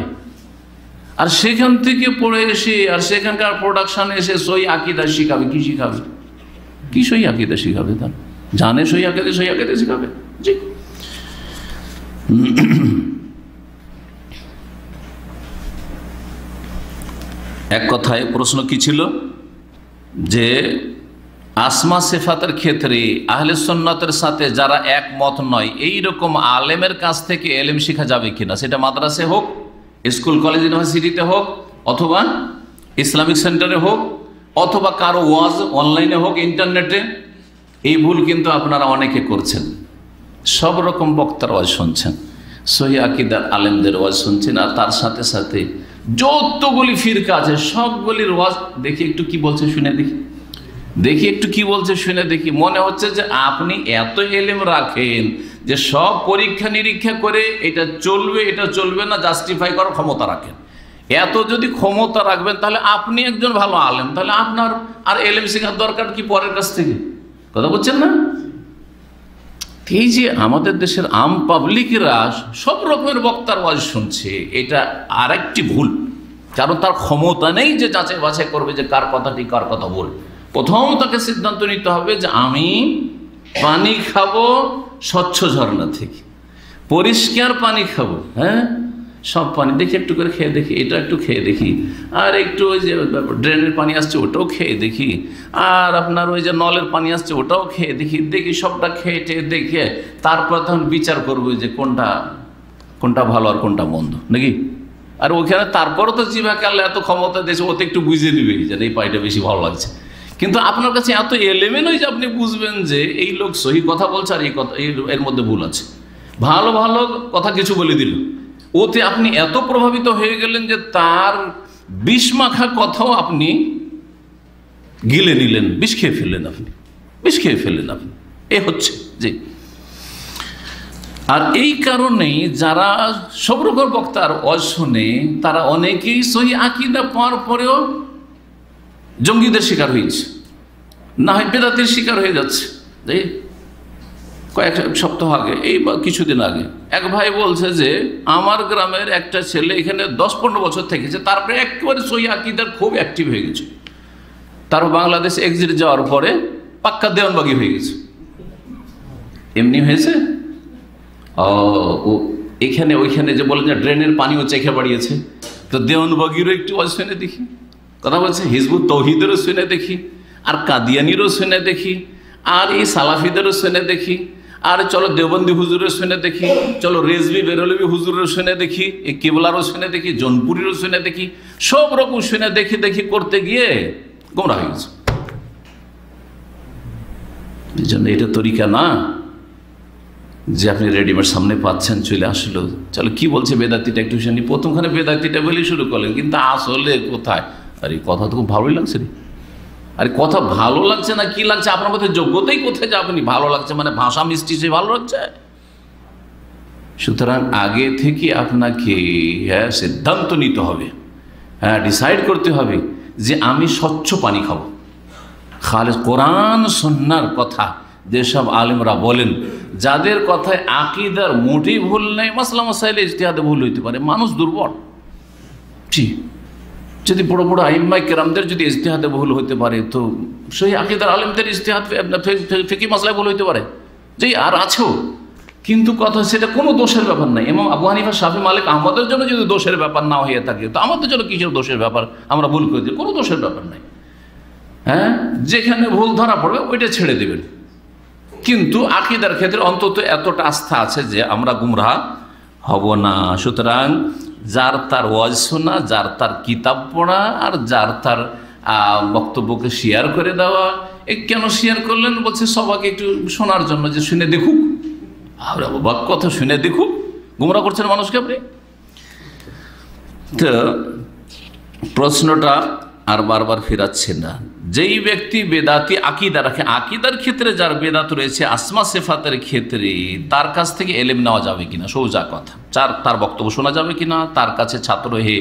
S1: আর সেখান থেকে পড়ে এসে আর সেখানকার প্রোডাকশানে এসে সহি আকীদা শিখাবে। কি শিখাবে? কি সহি আকীদা শিখাবে? তার জানে সহি আকীদা শিখাবে? জি। এক কথায় প্রশ্ন কি ছিল, যে আসমা সিফাতের ক্ষেত্রে আহলে সুন্নাতের সাথে যারা একমত নয়, এই রকম আলেমের কাছ থেকে এলেম শেখা যাবে কিনা, সেটা মাদ্রাসায় হোক, স্কুল, কলেজ, ইউনিভার্সিটিতে হোক, অথবা ইসলামিক সেন্টারে হোক, অথবা কারো ওয়াজ অনলাইনে হোক, ইন্টারনেটে। এই ভুল কিন্তু আপনারা অনেকে করছেন। সব রকম বক্তার ওয়াজ শুনছেন, সহি আকীদার আলেমদের ওয়াজ শুনছেন, আর তার সাথে সাথে যতগুলি ফিরকা আছে সবগুলির ওয়াজ দেখি একটু কি বলছে শুনে দেখি একটু কি বলছে শুনে দেখি। মনে হচ্ছে যে আপনি এত এলেম রাখেন যে সব পরীক্ষা নিরীক্ষা করে এটা চলবে এটা চলবে না জাস্টিফাই করার ক্ষমতা রাখেন। এত যদি ক্ষমতা রাখবেন তাহলে আপনি একজন ভালো আলেম, তাহলে আপনার আর এলেম শেখার দরকার কি পরের কাছ থেকে? কথা বলছেন না? এই যে আমাদের দেশের আম পাবলিকরা সব রকমের বক্তার ওয়াজ শুনছে, এটা আরেকটি ভুল। কারণ তার ক্ষমতা নেই যে যাচাই বাছাই করবে যে কার কথা ঠিক কার কথা ভুল। প্রথম তাকে সিদ্ধান্ত নিতে হবে যে আমি পানি খাবো স্বচ্ছ ঝর্ণা থেকে, পরিষ্কার পানি খাবো। হ্যাঁ, সব পানি দেখি একটু করে খেয়ে দেখি, এটা একটু খেয়ে দেখি, আর একটু ওই যে ড্রেনের পানি আসছে ওটাও খেয়ে দেখি, আর আপনার ওই যে নলের পানি আসছে ওটাও খেয়ে দেখি, দেখি সবটা খেয়ে টেয়ে দেখে তারপর তখন বিচার করবো যে কোনটা ভালো আর কোনটা মন্দ, নাকি? আর ওখানে তারপরও তো জিভাকে আল্লাহ এত ক্ষমতা দিয়েছে, ওতে একটু বুঝে নিবে যে এই পানিটা বেশি ভালো লাগছে। কিন্তু আপনার কাছে এত এলেমেন্ট যে আপনি বুঝবেন যে এই লোক সহি কথা বলছে আর এই কথা এর মধ্যে ভুল আছে। ভালো ভালো কথা কিছু বলে দিল, ওতে আপনি এত প্রভাবিত হয়ে গেলেন যে তার বিষ মাখা কথাও আপনি গিলে নিলেন, বিষ খেয়ে ফেললেন আপনি। এ হচ্ছে জি। আর এই কারণেই যারা সব রকম বক্তার ওয়াজ শুনে তারা অনেকেই সহি আকীদা পাওয়ার পরেও জঙ্গিদের শিকার হয়েছে, না হয় বেদাতের শিকার হয়ে যাচ্ছে। কয়েক সপ্তাহ আগে, এই বা কিছুদিন আগে, এক ভাই বলছে যে আমার গ্রামের একটা ছেলে এখানে 10-15 বছর থেকেছে, তারপরে একেবারে সহি আকীদার খুব অ্যাক্টিভ হয়ে গেছে, তারপর বাংলাদেশ এক্সিট যাওয়ার পরে পাক্কা দেওয়ানবাগি হয়ে গেছে। এমনি হয়েছে? ও এখানে ওইখানে যে বলেন যে ড্রেনের পানিও চেখে বাড়িয়েছে, তো দেওয়ানবাগিরও একটু ওয়াজ শুনে দেখি, কথা বলছে হিজবুত তৌহিদেরও শুনে দেখি, আর কাদিয়ানিরও শুনে দেখি, আর এই সালাফিদেরও শুনে দেখি, আর চলো দেওবন্দি হুজুরের শুনে দেখি, চলো রেজবি বেরলবি হুজুরের শুনে দেখি, এই কেবলারও শুনে দেখি, জনপুরিরও শুনে দেখি, সব রকম শুনে দেখি করতে গিয়ে গোমরা হয়ে গেছে। এই জন্য এটা তরিকা না যে আপনি রেডিমেড সামনে পাচ্ছেন, চলে আসলো, চলো কি বলছে বেদাতিটা একটু শুনি। প্রথমখানে বেদাতিটা বলেই শুরু করলেন, কিন্তু আসলে কোথায়? আরে কথা তো খুব ভালোই লাগছে রে, আরে কথা ভালো লাগছে না কি লাগছে, আপনার মধ্যে যোগ্যতাই কোথায় যে আপনি ভালো লাগছে মানে ভাষা মিষ্টি সে ভালো লাগছে। সুতরাং আগে থেকে আপনাকে সিদ্ধান্ত নিতে হবে, ডিসাইড করতে হবে যে আমি স্বচ্ছ পানি খাবো। খালেস কোরআন সুন্নাহর কথা যেসব আলেমরা বলেন, যাদের কথায় আকীদার মোটেই ভুল নেই, মাসলা মাসাইলে ইজতিহাদে ভুল হইতে পারে, মানুষ দুর্বল। জি, যদি বড় বড় আইম্মায়ে কেরামদের যদি ইজতিহাদে ভুল হতে পারে, তো সেই আকীদার আলেমদের ইজতিহাদ ফিকহি মাসলায় ভুল হইতে পারে, যে আর আছেও। কিন্তু কথা সেটা কোনো দোষের ব্যাপার নাই। ইমাম আবু হানিফা, শাফি, মালিক, আহমদের জন্য যদি দোষের ব্যাপার না হয়ে থাকে, তো আমাদের জন্য কিসের দোষের ব্যাপার? আমরা ভুল করে দিই, কোনো দোষের ব্যাপার নাই। হ্যাঁ, যেখানে ভুল ধরা পড়বে ওইটা ছেড়ে দেবেন। কিন্তু আকীদার ক্ষেত্রে অন্তত এতটা আস্থা আছে যে আমরা গুমরাহ হব না। সুতরাং যার তার ওয়াজ শোনা, যার তার কিতাব পড়া, আর যার তার বক্তব্যকে শেয়ার করে দেওয়া। কেন শেয়ার করলেন? বলছে সবাইকে একটু শোনার জন্য, যে শুনে দেখুক। আর বাবা কথা শুনে দেখুক, গুমরাহ করছেন মানুষকে আপনি। তো প্রশ্নটা আর বারবার ফেরাচ্ছে না। যেই ব্যক্তি বেদাতি আকীদা রাখে, আকীদার ক্ষেত্রে যার বেদাত রয়েছে আসমা সিফাতের ক্ষেত্রে, তার কাছ থেকে এলেম নেওয়া যাবে কিনা, সোজা কথা। তার বক্তব্য শোনা যাবে কিনা, তার কাছে ছাত্র হয়ে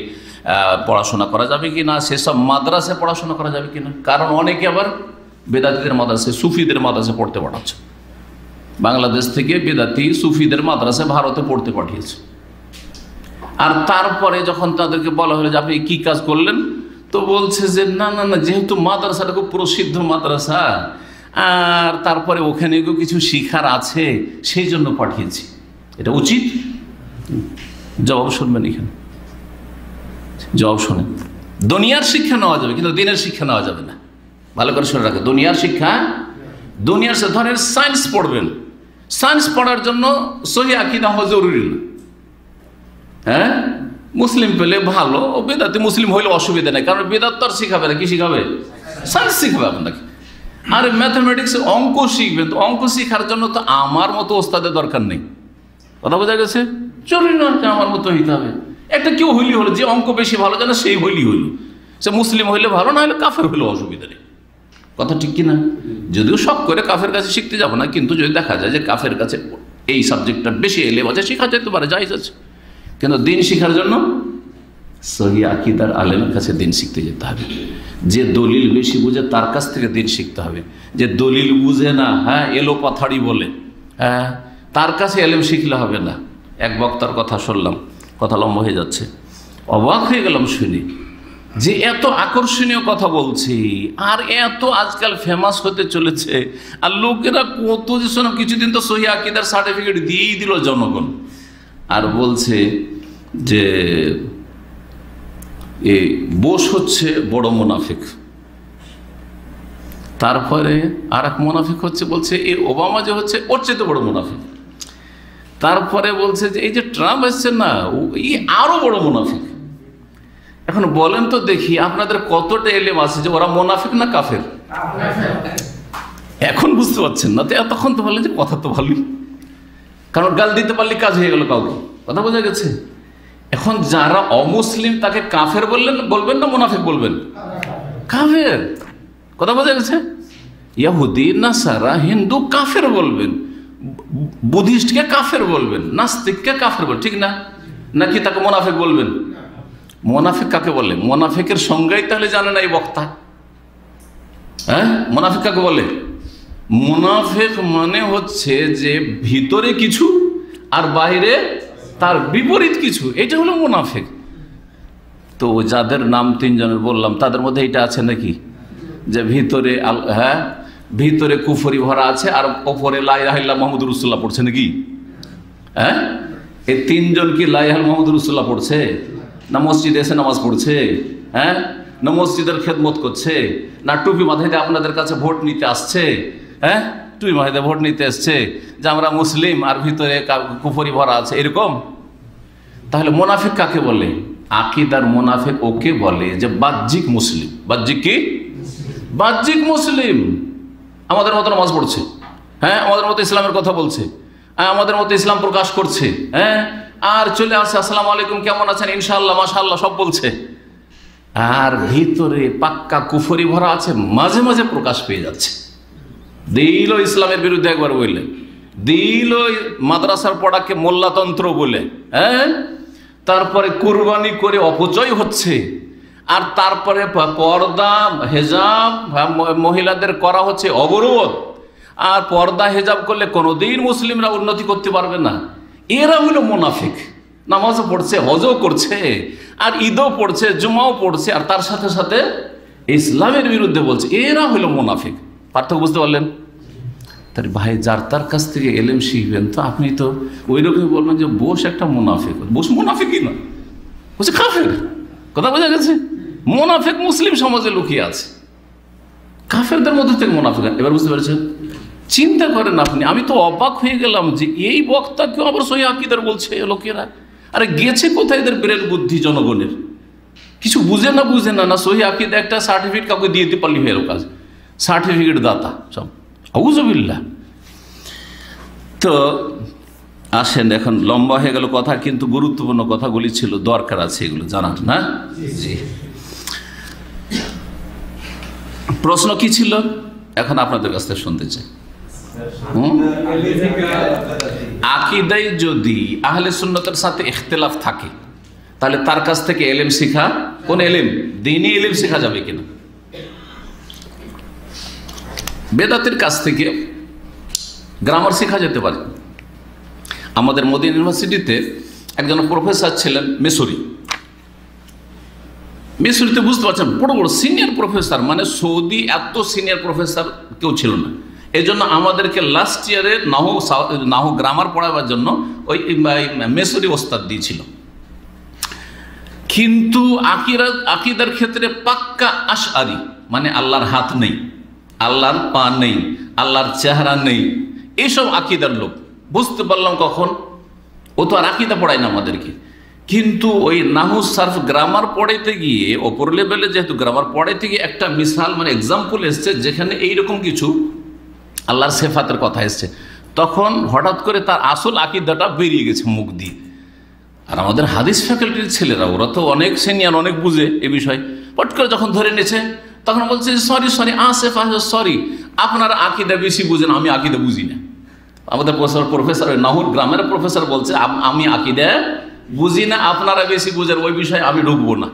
S1: পড়াশোনা করা যাবে কিনা, সেসব মাদ্রাসায় পড়াশোনা করা যাবে কিনা। কারণ অনেকে আবার বেদাতিদের মাদ্রাসায়, সুফিদের মাদ্রাসায় পড়তে পাঠাচ্ছে। বাংলাদেশ থেকে বেদাতি সুফিদের মাদ্রাসায় ভারতে পড়তে পাঠিয়েছে। আর তারপরে যখন তাদেরকে বলা হলো যে আপনি কি কাজ করলেন, তো বলছে যে না না না, যেহেতু মাদ্রাসাটা খুব প্রসিদ্ধ মাদ্রাসা, আর তারপরে ওখানে কিছু শিখার আছে, সেই জন্য পাঠিয়েছি। এটা উচিত? জবাব শুনবেন, এখানে জবাব শোনেন। দুনিয়ার শিক্ষা নেওয়া যাবে, কিন্তু দিনের শিক্ষা নেওয়া যাবে না। ভালো করে শুনে রাখেন, দুনিয়ার শিক্ষা, দুনিয়ার ধরেন সায়েন্স পড়বেন, সায়েন্স পড়ার জন্য সহি আকীদা হওয়া জরুরি না। হ্যাঁ, মুসলিম পেলে ভালো, ও বেদাতি মুসলিম হইলে অসুবিধা নেই, কারণ বেদাত তো আর শিখাবে না, কি শিখাবে? সায়েন্স শিখাবে আপনাকে। আর ম্যাথামেটিক্সে অঙ্ক শিখবেন, তো অঙ্ক শিখার জন্য তো আমার মতো ওস্তাদের দরকার নেই। কথা বোঝা গেছে? জরুরি নয় যে আমার মতো হইতে হবে। একটা কেউ হইলি হলো, যে অঙ্ক বেশি ভালো জানে সেই হইলি হইল, সে মুসলিম হইলে ভালো, না হলে কাফের হইলেও অসুবিধা নেই। কথা ঠিক কিনা? যদিও শখ করে কাফের কাছে শিখতে যাবো না, কিন্তু যদি দেখা যায় যে কাফের কাছে এই সাবজেক্টটা বেশি এলে বাজে, শেখা যেতে পারে, জায়েজ আছে। কিন্তু দিন শিখার জন্য সহি আকীদার আলেমের কাছে দিন শিখতে যেতে হবে। যে দলিল বেশি বুঝে তার কাছ থেকে দিন শিখতে হবে। যে দলিল বুঝে না, হ্যাঁ এলো পাথাড়ি বলে, হ্যাঁ তার কাছে এলেম শিখলে হবে না। এক বক্তার কথা শুনলাম, কথা লম্বা হয়ে যাচ্ছে। অবাক হয়ে গেলাম শুনে যে এত আকর্ষণীয় কথা বলছি, আর এত আজকাল ফেমাস হতে চলেছে, আর লোকেরা কত যে শোনো, কিছুদিন তো সহিহ আকীদার সার্টিফিকেট দিয়েই দিল জনগণ, আর বলছে যে এই বোস হচ্ছে বড় মুনাফিক। তারপরে আর এক মুনাফিক হচ্ছে, বলছে এই ওবামা যে হচ্ছে ওর চেয়ে বড় মুনাফিক। তারপরে বলছে যে এই যে ট্রাম্প এসছে না, এই আরো বড় মুনাফিক। এখন বলেন তো দেখি, আপনাদের কতটা এলেম আছে যে ওরা মুনাফিক না কাফের? এখন বুঝতে পারছেন না তো, তখন তো বলেন যে কথা তো ভালোই, কারণ গাল দিতে পারলে কাজ হয়ে গেল কাউকে, কথা বোঝা গেছে। এখন যারা অমুসলিম তাকে কাফের বলবেন না মুনাফিক বলবেন? কাফের, কথা বোঝা গেছে। ইহুদি, নাসারা, হিন্দু কাফের বলবেন, বুদ্ধিস্টকে কাফের বলবেন, নাস্তিককে কাফের বলবেন, ঠিক না? নাকি তাকে মুনাফিক বলবেন? মুনাফিক কাকে বলে? মুনাফিকের সংজ্ঞাই তাহলে জানে না এই বক্তা। হ্যাঁ, মুনাফিক কাকে বলে? মুনাফিক মানে হচ্ছে যে ভিতরে কিছু আর বাইরে তার বিপরীত কিছু, এটা হলো মুনাফিক। তো যাদের নাম তিনজনের বললাম তাদের মধ্যে এটা আছে নাকি যে ভিতরে হ্যাঁ ভিতরে কুফরি ভরা আছে আর ওপরে লা ইলাহা ইল্লাল্লাহ মুহাম্মাদুর রাসূলুল্লাহ পড়ছে নাকি? হ্যাঁ, এই তিনজন কি লা ইলাহা ইল্লাল্লাহ মুহাম্মাদুর রাসূলুল্লাহ পড়ছে? না মসজিদে এসে নামাজ পড়ছে? হ্যাঁ, না মসজিদের খেদমত করছে? না টুপি মাথায় দিয়ে আপনাদের কাছে ভোট নিতে আসছে? হ্যাঁ, টুপি মাথায় দিয়ে ভোট নিতে আসছে যে আমরা মুসলিম আর ভিতরে কুফরি ভরা আছে, এরকম? তাহলে মুনাফিক কাকে বলে? আকীদার মুনাফিক ওকে বলে যে বাহ্যিক মুসলিম। বাহ্যিক কি? বাহ্যিক মুসলিম, আমাদের মতো নামাজ পড়ছে, হ্যাঁ, আমাদের মতো ইসলামের কথা বলছে, হ্যাঁ, আমাদের মতো ইসলাম প্রকাশ করছে, হ্যাঁ, আর চলে আসছে আসসালামু আলাইকুম কেমন আছেন ইনশাআল্লাহ মাশাআল্লাহ সব বলছে, আর ভিতরে পাক্কা কুফরি ভরা আছে, মাঝে মাঝে প্রকাশ পেয়ে যাচ্ছে। দিল ইসলামের বিরুদ্ধে একবার বললে, দিল মাদ্রাসার পড়াকে মোল্লাতন্ত্র বলে, হ্যাঁ, তারপরে কুরবানি করে অপচয় হচ্ছে, আর তারপরে পর্দা হেজাব মহিলাদের করা হচ্ছে অবরোধ, আর পর্দা হেজাব করলে কোনোদিন মুসলিমরা উন্নতি করতে পারবে না। এরা হলো মুনাফিক। নামাজও পড়ছে, হজও করছে, আর ঈদও পড়ছে, জুমাও পড়ছে, আর তার সাথে সাথে ইসলামের বিরুদ্ধে বলছে, এরা হলো মুনাফিক। পার্থক্য বুঝতে পারলেন? তার ভাই যার তার কাছ থেকে এলেম শিখবেন, তো আপনি তো ওই রকমই বলবেন যে বোস একটা মুনাফিক। বোস মুনাফিকই না, বলছে কাফের। কথা বোঝা গেছে? মুনাফিক মুসলিম সমাজে লুকিয়ে আছে, কাফেরদের মধ্যে থেকে মুনাফিক। এবার বুঝতে পেরেছেন? চিন্তা করেন আপনি। আমি তো অবাক হয়ে গেলাম যে এই বক্তা কেউ আবার সহিহ আকীদার বলছে লোকেরা। আরে গেছে কোথায় এদের ব্রেন বুদ্ধি জনগণের? কিছু বুঝে না না সহিহ আকীদা একটা সার্টিফিকেট কাউকে দিয়ে দিতে পারলি হয়ে কাজ, সার্টিফিকেট দাতা সব, আউযুবিল্লাহ। তো আসেন, এখন লম্বা হয়ে গেল কথা, কিন্তু গুরুত্বপূর্ণ কথাগুলি ছিল, দরকার আছে এগুলো জানার, না? জি। প্রশ্ন কি ছিল এখন আপনাদের কাছ থেকে শুনতে চাই। আকীদায় যদি আহলে সুন্নতের সাথে ইখতিলাফ থাকে, তাহলে তার কাছ থেকে এলেম শিখা, কোন এলেম? দ্বীনি এলেম শেখা যাবে কিনা? বেদাতের কাছ থেকে গ্রামার শেখা যেতে পারে। আমাদের মদিনা ইউনিভার্সিটিতে একজন প্রফেসর ছিলেন মিশরিতে, বুঝতে পারছেন, বড় বড় সিনিয়র প্রফেসর, মানে সৌদি এত সিনিয়র প্রফেসর কেউ ছিল না। এই জন্য আমাদেরকে লাস্ট ইয়ারে নাহু গ্রামার পড়াবার জন্য ওই মিশরি ওস্তাদ দিয়েছিল। কিন্তু আকীদার ক্ষেত্রে পাক্কা আশআরি, মানে আল্লাহর হাত নেই, আল্লাহর পা নেই, আল্লাহর চেহারা নেই, এইসব আকীদার লোক। বুঝতে পারলাম কখন, ও তো আর আকীদা পড়ায় না আমাদেরকে, কিন্তু ওই নাহু সার্ফ গ্রামার পড়াইতে গিয়ে ওপর লেভেলে যেহেতু গ্রামার পড়াইতে গিয়ে একটা মিসাল, মানে এক্সাম্পল এসছে যেখানে এইরকম কিছু আল্লাহর সিফাতের কথা এসছে, তখন হঠাৎ করে তার আসল আকীদাটা বেরিয়ে গেছে মুখ দিয়ে। আর আমাদের হাদিস ফ্যাকাল্টির ছেলেরা, ওরা তো অনেক সিনিয়র, অনেক বুঝে এ বিষয়, পট করে যখন ধরে নিয়েছে তখন বলছে সরি সরি, আপনারা আকীদা বেশি বুঝেন, আমি আকীদা বুঝি না। আমাদের প্রফেসর নাহুর গ্রামের প্রফেসর বলছে আমি আকীদা বুঝি না, আপনারা বেশি বুঝেন, ওই বিষয়ে আমি ঢুকবো না।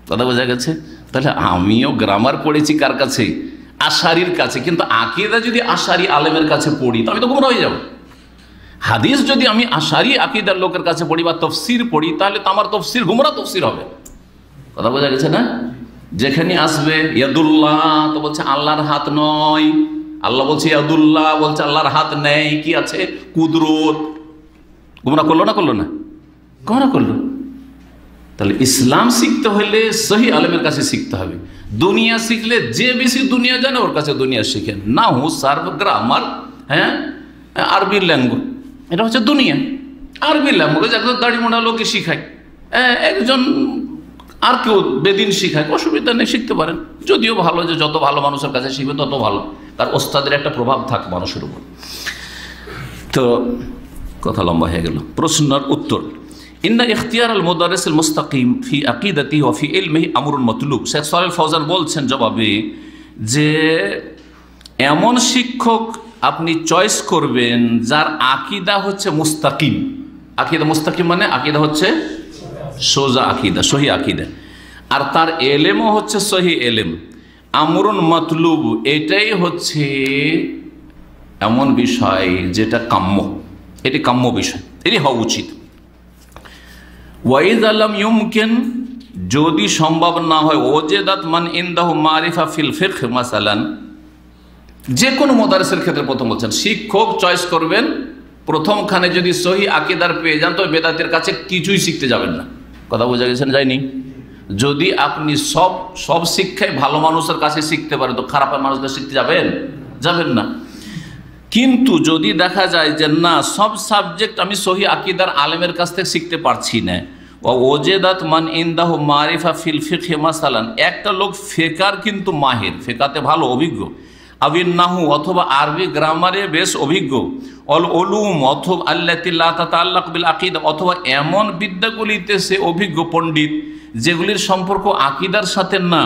S1: কথা বোঝা গেছে? তাহলে আমিও গ্রামার পড়েছি কার কাছে? আশারির কাছে। কিন্তু আকীদা যদি আশারি আলেমের কাছে পড়ি তো আমি তো গুমরা হয়ে যাব। হাদিস যদি আমি আশারি আকীদার লোকের কাছে পড়ি বা তফসির পড়ি, তাহলে তো আমার তফসির গুমরা তফসির হবে। কথা বোঝা গেছে না? যেখানে আসবে ইয়াদুল্লাহ, তো বলছে আল্লাহর হাত নয়, আল্লাহ বলছে ইয়াদুল্লাহ, বলছে আল্লাহর হাত নেই, কি আছে? কুদরত। গুমরা করলো না? করলো না? গুমরা করলো। তাহলে ইসলাম শিখতে হলে সহি আলেমের কাছে শিখতে হবে। দুনিয়া শিখলে যে বেশি দুনিয়া জানে ওর কাছে দুনিয়া শিখেন, না হু সার্ভ গ্রামার, হ্যাঁ, আরবি ল্যাঙ্গুয়েজ, এটা হচ্ছে দুনিয়া। আরবি ল্যাঙ্গুয়েজ একজন দাড়ি মোড়া লোকে শিখায়, একজন আর কেউ বেদিন শিখায়, অসুবিধা নেই, শিখতে পারেন। যদিও ভালো, যে যত ভালো মানুষের কাছে শিখবে তত ভালো, তার ওস্তাদের একটা প্রভাব থাকে মানুষের উপর। তো কথা লম্বা হয়ে গেল। প্রশ্নের উত্তর, ইন্না ইখতিয়ার আল মুদারিস আল মুস্তাকিম ফি আকিদাতিহি ওয়া ফি ইলমিহি আমরুন মাতলুব। শেখ সালেহ ফৌজান বলছেন জবাবে যে এমন শিক্ষক আপনি চয়েস করবেন যার আকিদা হচ্ছে মুস্তাকিম। আকিদা মুস্তাকিম মানে আকিদা হচ্ছে সোজা আকিদা, সহি আকিদা, আর তার এলেমও হচ্ছে সহি এলেম। আমরুন মাতলুব এটাই হচ্ছে এমন বিষয় যেটা কাম্য, এটি কাম্য বিষয়, এটি হওয়া উচিত। ওয়াইদ আলম ইউমকিন, যদি সম্ভব না হয়, ওজেদাত মান ইনদাহু মারিফা ফিল ফিকহ মাসালান, যে কোনো মাদ্রাসার ক্ষেত্রে প্রথম বলছেন শিক্ষক চয়েস করবেন প্রথমখানে যদি সহি আকীদার পেয়ে যান তো বেদাতের কাছে কিছুই শিখতে যাবেন না। কথা বোঝা গেছে না? যায়নি? যদি আপনি সব শিক্ষায় ভালো মানুষের কাছে শিখতে পারেন তো খারাপ মানুষদের শিখতে যাবেন না। কিন্তু যদি দেখা যায় যে না, সব সাবজেক্ট আমি সহি আকীদার আলেমের কাছ থেকে শিখতে পারছি না, ওজেদাত মান ইনদাহু মারিফা ফিল ফিকহ মাসালান, একটা লোক ফেকার কিন্তু মাহির, ফেকাতে ভালো অভিজ্ঞ, আবিন নাহু অথবা আরবি গ্রামারে বেশ অভিজ্ঞ, অল উলুম অথবা আল্লাতি লা তাতাআল্লাক বিল আকীদা, অথবা এমন বিদ্যাগুলিতে সে অভিজ্ঞ পণ্ডিত যেগুলির সম্পর্ক আকীদার সাথে না,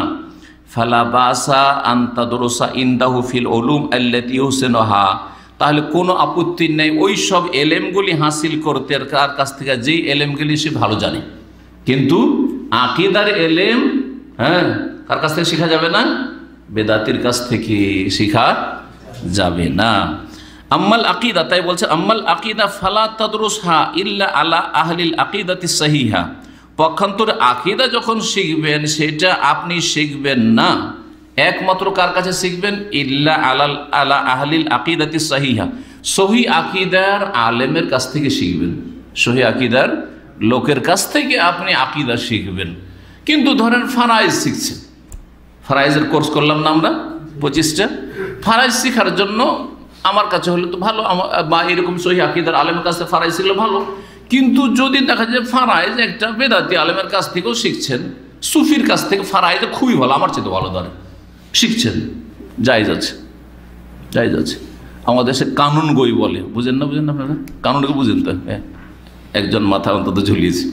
S1: ফালা বাসা আন তাদরুসা ইনদাহু ফিল উলুম আল্লাতি ইউহসিনুহা, তাহলে কোনো আপত্তি নেই ওই সব এলেমগুলি হাসিল করতে কার কাছ থেকে যেই এলেমগুলি সে ভালো জানে। কিন্তু আকীদার এলেম, হ্যাঁ, কার কাছ থেকে শেখা যাবে না? বেদাতির কাছ থেকে শেখা যাবে না। আম্মাল আকীদা, তাই বলছে আম্মাল আকীদা ফালা তাদরুসহা ইল্লা আলা আহলিল আকীদাতিস সাহিহা, পক্ষান্তরে আকীদা যখন শিখবেন সেটা আপনি শিখবেন না একমাত্র কার কাছে শিখবেন? ইল্লা আলা আহলিল আকীদাতিস সাহিহা, সহি আকীদার আলেমের কাছ থেকে শিখবেন। সহি আকীদার লোকের কাছ থেকে আপনি আকীদা শিখবেন। কিন্তু ধরেন ফারাইজ শিখছেন, ফারাইজের কোর্স করলাম না আমরা 25টা, ফারাইজ শেখার জন্য আমার কাছে হলে তো ভালো, বা এরকম সহি আকীদার আলেমের কাছ থেকে ফারাইজ শিখলে ভালো। কিন্তু যদি দেখা যায় ফারাইজ একটা বেদাতি আলেমের কাছ থেকেও শিখছেন, সুফির কাছ থেকে ফারাইজ খুবই ভালো, আমার চেয়ে তো ভালো ধরে শিখছেন, জায়েজ আছে, জায়েজ আছে। আমাদের দেশে কানুন গই বলে, বুঝেন না আপনারা? কানুন গই বুঝেন তো? হ্যাঁ, একজন মাথা অন্তত ঝুলিয়েছে।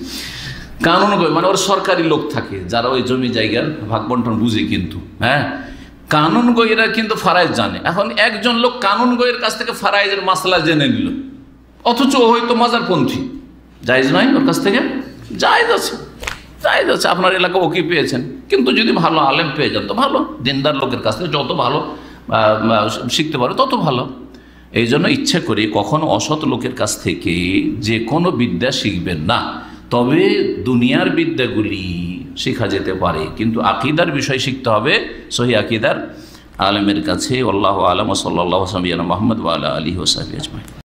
S1: কানুন গই মানে ওর সরকারি লোক থাকে যারা ওই জমি জায়গার ভাগ বন্টন বুঝে, কিন্তু হ্যাঁ, কানুন গইরা কিন্তু ফারাইজ জানে। এখন একজন লোক কানুন গইয়ের কাছ থেকে ফারাইজের মাসলা জেনে নিল, অথচ ও হয়তো মাজারপন্থী, জায়েজ নয় ওর কাছ থেকে? জায়েজ আছে, জায়েজ আছে। আপনার এলাকা ওকে পেয়েছেন, কিন্তু যদি ভালো আলেম পেয়ে যান তো ভালো, দিনদার লোকের কাছ থেকে যত ভালো শিখতে পারে তত ভালো। এই জন্য ইচ্ছে করে কখনো অসৎ লোকের কাছ থেকে যে কোনো বিদ্যা শিখবেন না। তবে দুনিয়ার বিদ্যাগুলি শেখা যেতে পারে, কিন্তু আকীদার বিষয় শিখতে হবে সহি আকীদার আলেমের কাছে। আল্লাহু আ'লাম ওয়া সাল্লাল্লাহু আলা মুহাম্মদ ওয়া আলা আলিহি ওয়া সাহবিহি আজমাইন।